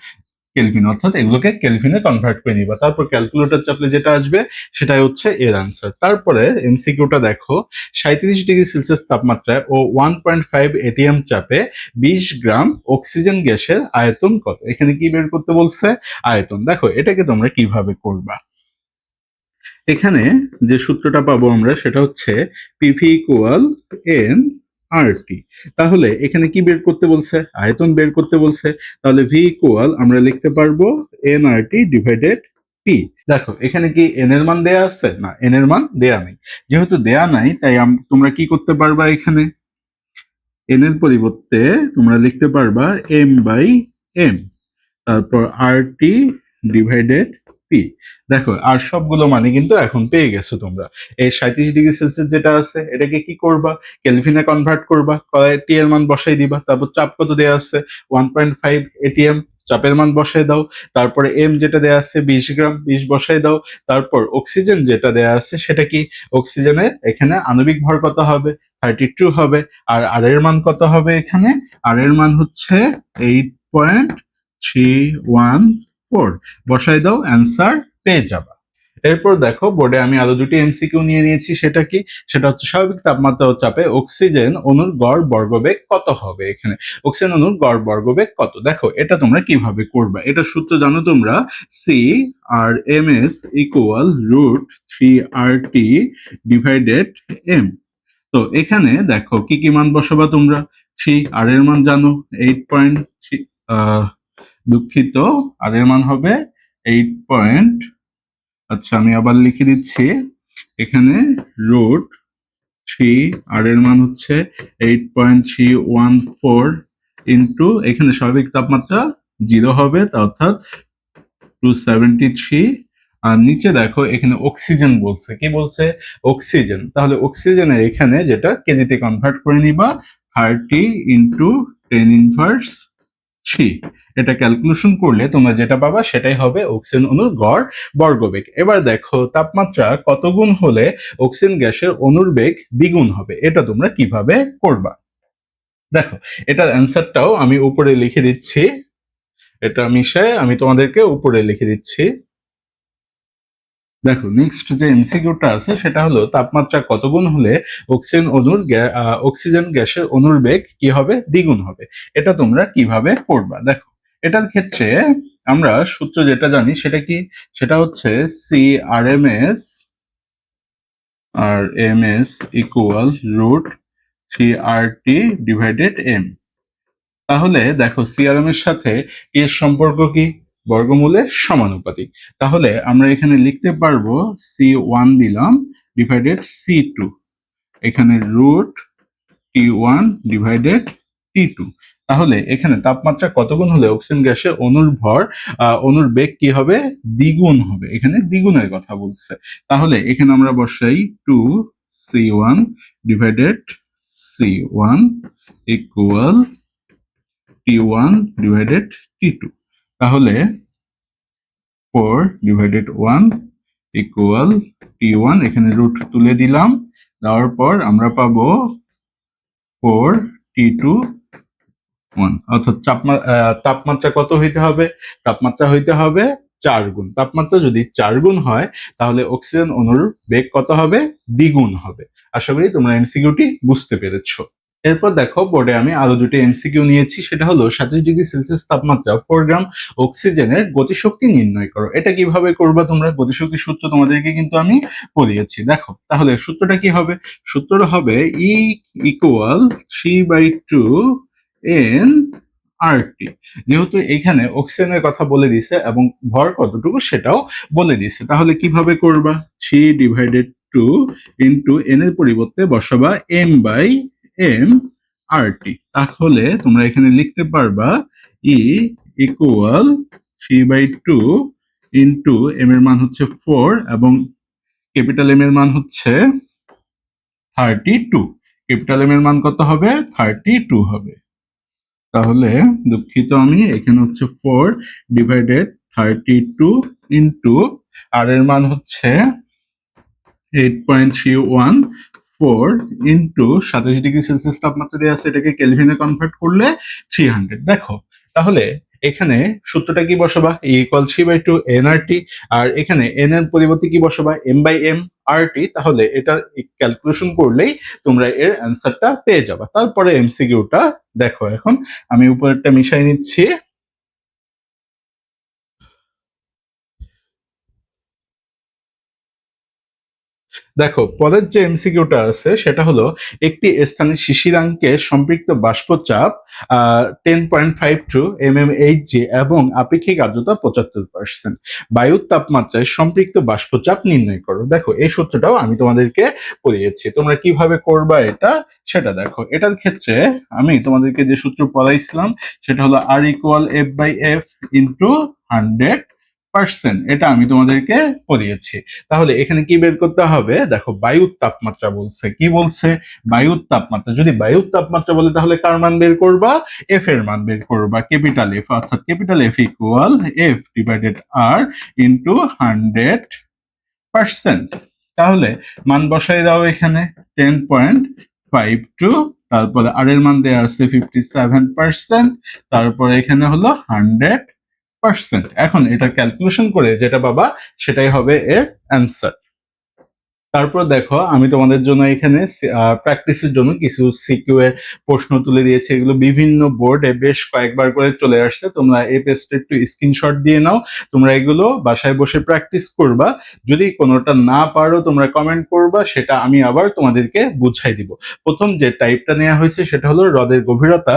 কেলভিন, অর্থাৎ এগুলোকে কেলভিনে কনভার্ট করে নিবা। তারপর ক্যালকুলেটর চাপলে যেটা আসবে সেটাই হচ্ছে এর আনসার। তারপরে এমসিকিউটা দেখো, 37 ডিগ্রি সেলসিয়াস তাপমাত্রায় ও 1.5 এটিএম চাপে 20 গ্রাম অক্সিজেন গ্যাসের আয়তন কত। এখানে কি বের করতে বলছে, আয়তন। দেখো এটাকে তোমরা কিভাবে করবা, এখানে যে সূত্রটা পাবো আমরা সেটা হচ্ছে পিভি ইকুয়াল এন আর টি। তাহলে এখানে কি বের করতে বলছে, আয়তন বের করতে বলছে, তাহলে ভি ইকুয়াল আমরা লিখতে পারবো এন আর টি ডিভাইডেড পি। দেখো এখানে কি এন এর মান দেয়া আছে, না এন এর মান দেয়া নাই। যেহেতু দেয়া নাই তাই তোমরা কি করতে পারবা, এখানে এন এর পরিবর্তে তোমরা লিখতে পারবা m/m, তারপর আর টি ডিভাইডেড পি। দেখো আর সবগুলো মানে কিন্তু এখন পেয়ে গেছো তোমরা। এই 37 ডিগ্রি সেলসিয়াস যেটা আছে এটাকে কি করবা, কেলভিনে কনভার্ট করবা, টি এর মান বসাই দিবা। তারপর চাপ কত দেয়া আছে 1.5 এটিএম, চাপের মান বসাই দাও। তারপরে এম যেটা দেয়া আছে 20 গ্রাম, 20 বসাই দাও। তারপর অক্সিজেন যেটা দেয়া আছে সেটা কি, অক্সিজেনের এখানে আণবিক ভর কত হবে 32 হবে। আর আর এর মান কত হবে, এখানে আর এর মান হচ্ছে 8.314, বসাই দাও, অ্যান্সার পেয়ে যাবা। এরপর দেখো বোর্ডে আমি আরো দুটি এমসিকিউ নিয়ে নিয়েছি, সেটা কি, সেটা হচ্ছে স্বাভাবিক তাপমাত্রা ও চাপে অক্সিজেন অণুর গড় বর্গবেগ কত হবে। এখানে অক্সিজেন অণুর গড় বর্গবেগ কত, দেখো এটা তোমরা কিভাবে করবা। এটা সূত্র জানো তোমরা, C R M S equal √3RT divided M. তো এখানে দেখো কি কি মান বসাবা তোমরা, 3 আর এর মান জানো 8.3, দুঃখিত, আর এর মান হবে 8. আচ্ছা আমি আবার লিখে দিচ্ছি, এখানে √3, আর এর মান হচ্ছে 8.314 ইন্টু এখানে স্বাভাবিক তাপমাত্রা 0 হবে, অর্থাৎ 273। আর নিচে দেখো এখানে অক্সিজেন বলছে, কি বলছে, অক্সিজেন। তাহলে অক্সিজেনের এখানে যেটা কেজিতে কনভার্ট করে নিবা, 30 ইন্টু 10⁻³ এটা ক্যালকুলেশন করলে তোমরা যেটা পাবা সেটাই হবে অক্সিজেন অণুর গড় বর্গবেগ। এবার দেখো তাপমাত্রা কত গুণ হলে অক্সিজেন গ্যাসের অণুর বেগ দ্বিগুণ হবে, এটা তোমরা কিভাবে করবা। দেখো এটার অ্যান্সারটাও আমি উপরে লিখে দিচ্ছি, এটা মিশায় আমি তোমাদেরকে উপরে লিখে দিচ্ছি। দেখো নেক্সট যে এমসিকিউটা আছে সেটা হলো তাপমাত্রা কত গুণ হলে অক্সিজেন গ্যাসের অণুর বেগ কি হবে, দ্বিগুণ হবে। এটা তোমরা কিভাবে করবা, দেখো এটার ক্ষেত্রে আমরা সূত্র যেটা জানি সেটা কি, সেটা হচ্ছে C R M S equal √3RT divided M. তাহলে দেখো সিআরএম এর সাথে এর সম্পর্ক কি, বর্গমূলের সমানুপাতিক। তাহলে আমরা এখানে লিখতে পারবো C1 দিলাম ডিভাইডেড C2, এখানে √T1 ডিভাইডেড T2। তাহলে এখানে তাপমাত্রা কত গুণ হলে অক্সিজেন গ্যাসে অণুর বেগ কি হবে, দ্বিগুণ হবে। এখানে দ্বিগুণের কথা বলছে, তাহলে এখানে আমরা বসাই 2C1 divided C1 equal T1 divided T2, তাহলে 4/1 ইকুয়াল T1, এখানে রুট তুলে দিলাম, দেওয়ার পর আমরা পাবো 4T2 অর্থাৎ তাপমাত্রা কত হইতে হবে? তাপমাত্রা হইতে হবে 4 গুণ। তাপমাত্রা যদি 4 গুণ হয় তাহলে অক্সিজেন অণুর বেগ কত হবে? দ্বিগুণ হবে। আশা করি তোমরা এমসিকিউটি বুঝতে পেরেছো। এরপর দেখো বোর্ডে আমি আরো দুটি এমসিকিউ নিয়েছি, সেটা হলো 27°C তাপমাত্রা 4 গ্রাম অক্সিজেনের গতিশক্তি নির্ণয় করো। এটা কিভাবে করবা তোমরা? গতিশক্তির সূত্র তোমাদেরকে কিন্তু আমি পড়িয়েছি। দেখো তাহলে সূত্রটা কি হবে? সূত্রটা হবে E ইকুয়াল 3/2 n RT। যেহেতু এখানে অক্সিজেনের কথা বলে দিছে এবং ভর কতটুকু সেটাও বলে দিছে, তাহলে কিভাবে করবা? 3/2 ইন্টু n এর পরিবর্তে বসাবা m/m/RT। তাহলে তোমরা এখানে লিখতে পারবা E ইকুয়াল 3/2 ইন্টু m এর মান হচ্ছে 4 এবং ক্যাপিটাল M এর মান হচ্ছে 32। ক্যাপিটাল M এর মান কত হবে? 32 হবে। তাহলে দুঃখিত, আমি এখানে হচ্ছে 4/32 ইন্টু আর এর মান হচ্ছে 8.314 ইন্টু 27°C তাপমাত্রা দেওয়া আছে, এটাকে কেলভিনে কনভার্ট করলে 300। দেখো তাহলে এখানে সূত্রটা কি বসাবা? E ইকুয়াল 3/2 nRT, আর এখানে n এর পরিবর্তে কি বসাবা? m/m/RT। তাহলে এটা ক্যালকুলেশন করলেই তোমরা এর অ্যান্সারটা পেয়ে যাবা। তারপরে এমসিকিউটা দেখো, এখন আমি উপরেরটা মিশাই নিচ্ছি। দেখো পরের যে এমসিকিউটা আছে সেটা হলো একটি স্থানে শিশিরাঙ্কে সম্পৃক্ত বাষ্পচাপ 10.52 mmHg এবং আপেক্ষিক আর্দ্রতা 75%, বায়ুর তাপমাত্রায় সম্পৃক্ত বাষ্পচাপ নির্ণয় করো। দেখো এই সূত্রটাও আমি তোমাদেরকে পড়িয়েছি, তোমরা কিভাবে করবা এটা সেটা দেখো। এটার ক্ষেত্রে আমি তোমাদেরকে যে সূত্র পড়াইছিলাম সেটা হলো R ইকুয়াল F/F ইন্টু 100%, এটা আমি তোমাদেরকে পড়িয়েছি। তাহলে এখানে কি বের করতে হবে? দেখো বায়ুর তাপমাত্রা বলছে, কি বলছে? বায়ুর তাপমাত্রা। যদি বায়ুর তাপমাত্রা বলে তাহলে কার মান বের করবা? এফ এর মান বের করবা, ক্যাপিটাল এফ, অর্থাৎ capital F equal F divided R into 100%। তাহলে মান বসাই দাও এখানে 10.52, তারপরে আর এর মান দেওয়া আছে 57%, তারপরে এখানে হলো 100%। এখন এটা ক্যালকুলেশন করে যেটা পাবা সেটাই হবে এর অ্যান্সার। তারপর দেখো আমি তোমাদের জন্য এখানে প্র্যাকটিসের জন্য কিছু সিকিউ এর প্রশ্ন তুলে দিয়েছি, এগুলো বিভিন্ন বোর্ডে বেশ কয়েকবার করে চলে আসছে। তোমরা এই পেজটা একটু স্ক্রিনশট দিয়ে নাও, তোমরা এগুলো বাসায় বসে প্র্যাকটিস করবা। যদি কোনোটা না পারো তোমরা কমেন্ট করবা, সেটা আমি আবার তোমাদেরকে বুঝাই দিব। প্রথম যে টাইপটা নেওয়া হয়েছে সেটা হলো হ্রদের গভীরতা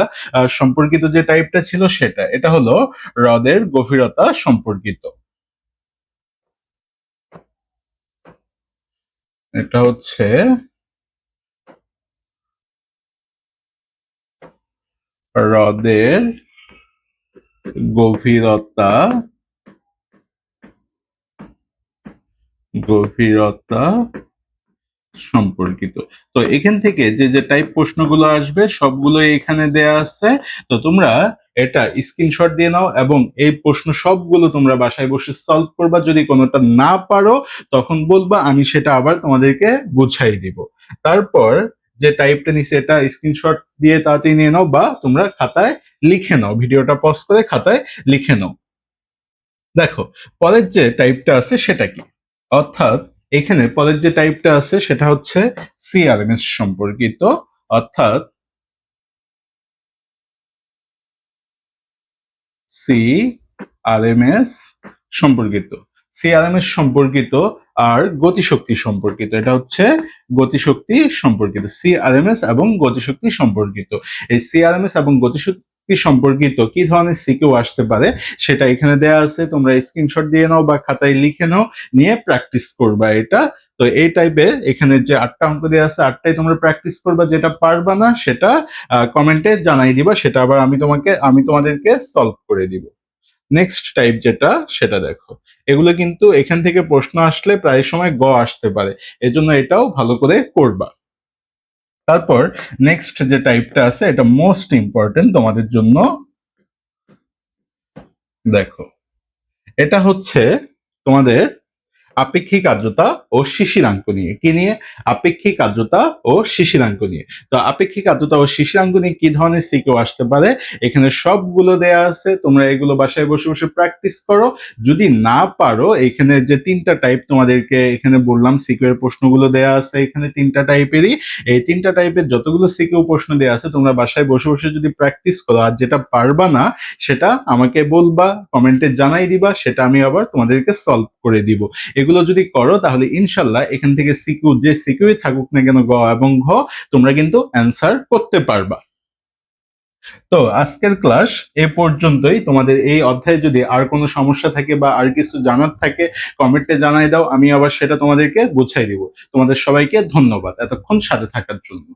সম্পর্কিত যে টাইপটা ছিল সেটা, এটা হলো হ্রদের গভীরতা সম্পর্কিত। এটা হচ্ছে হ্রদের গভীরতা সম্পর্কিত। তো এখান থেকে যে যে টাইপ প্রশ্নগুলো আসবে সবগুলোই এখানে দেয়া আছে। তো তোমরা এটা স্ক্রিনশট দিয়ে নাও এবং এই প্রশ্ন সবগুলো তোমরা বাসায় বসে সলভ করবা। যদি কোনোটা না পারো তখন বলবা, আমি সেটা আবার তোমাদেরকে বুঝাই দিব। তারপর যে টাইপটা নিচে এটা স্ক্রিনশট দিয়ে তাড়াতাড়ি নিয়ে নাও, বা তোমরা খাতায় লিখে নাও, ভিডিওটা পজ করে খাতায় লিখে নাও। দেখো পরের যে টাইপটা আছে সেটা কি, অর্থাৎ এখানে পরের যে টাইপটা আছে সেটা হচ্ছে সিআরএমএস সম্পর্কিত, অর্থাৎ সিআরএমএস সম্পর্কিত। সিআরএমএস সম্পর্কিত আর গতিশক্তি সম্পর্কিত, এটা হচ্ছে গতিশক্তি সম্পর্কিত। সিআরএমএস এবং গতিশক্তি সম্পর্কিত। এই সিআরএমএস এবং গতিশক্তি সম্পর্কিত কি ধরনের সিকিউ আসতে পারে সেটা এখানে দেয়া আছে, তোমরা স্ক্রিনশট দিয়ে নাও বা খাতায় লিখে নাও, নিয়ে প্র্যাকটিস করবা এটা। তো এই টাইপের এখানে যে 8টা অঙ্ক দেওয়া আছে 8টাই তোমরা প্র্যাকটিস করবা, যেটা পারবা না সেটা কমেন্টে জানাই দিবা, সেটা আবার আমি তোমাদেরকে সলভ করে দিব। নেক্সট টাইপ যেটা সেটা দেখো, এগুলো কিন্তু এখান থেকে প্রশ্ন আসলে প্রায় সময় আসতে পারে, এজন্য এটাও ভালো করে করবা। তারপর নেক্সট যে টাইপটা আছে এটা মোস্ট ইম্পর্টেন্ট তোমাদের জন্য, দেখো, এটা হচ্ছে তোমাদের আপেক্ষিক আর্দ্রতা ও শিশিরাঙ্ক নিয়ে। কি নিয়ে? আপেক্ষিক আর্দ্রতা ও শিশিরাঙ্ক নিয়ে। তো আপেক্ষিক আর্দ্রতা ও শিশিরাঙ্ক নিয়ে কি ধরনের সিকিউ আসতে পারে, এখানে সবগুলো দেয়া আছে। তোমরা এগুলো বাসায় বসে বসে প্র্যাকটিস করো। যদি না পারো, এখানে যে তিনটা টাইপ তোমাদেরকে এখানে বললাম, সিকিউ এর প্রশ্নগুলো দেয়া আছে এখানে তিনটা টাইপেরই। এই তিনটা টাইপের যতগুলো সিকিউ প্রশ্ন দেয়া আছে, তোমরা বাসায় বসে বসে যদি প্র্যাকটিস করো, আর যেটা পারবা না সেটা আমাকে বলবা, কমেন্টে জানাই দিবা, সেটা আমি আবার তোমাদেরকে সলভ করে দিব। এগুলো যদি করো তাহলে ইনশাল্লাহ এখান থেকে সিকিউ, যে সিকিউই থাকুক না কেন, গ এবং ঘ, তোমরা কিন্তু অ্যান্সার করতে পারবা। তো আজকের ক্লাস এ পর্যন্তই। তোমাদের এই অধ্যায়ে যদি আর কোনো সমস্যা থাকে বা আর কিছু জানার থাকে, কমেন্টে জানাই দাও, আমি আবার সেটা তোমাদেরকে বুঝাই দিব। তোমাদের সবাইকে ধন্যবাদ এতক্ষণ সাথে থাকার জন্য।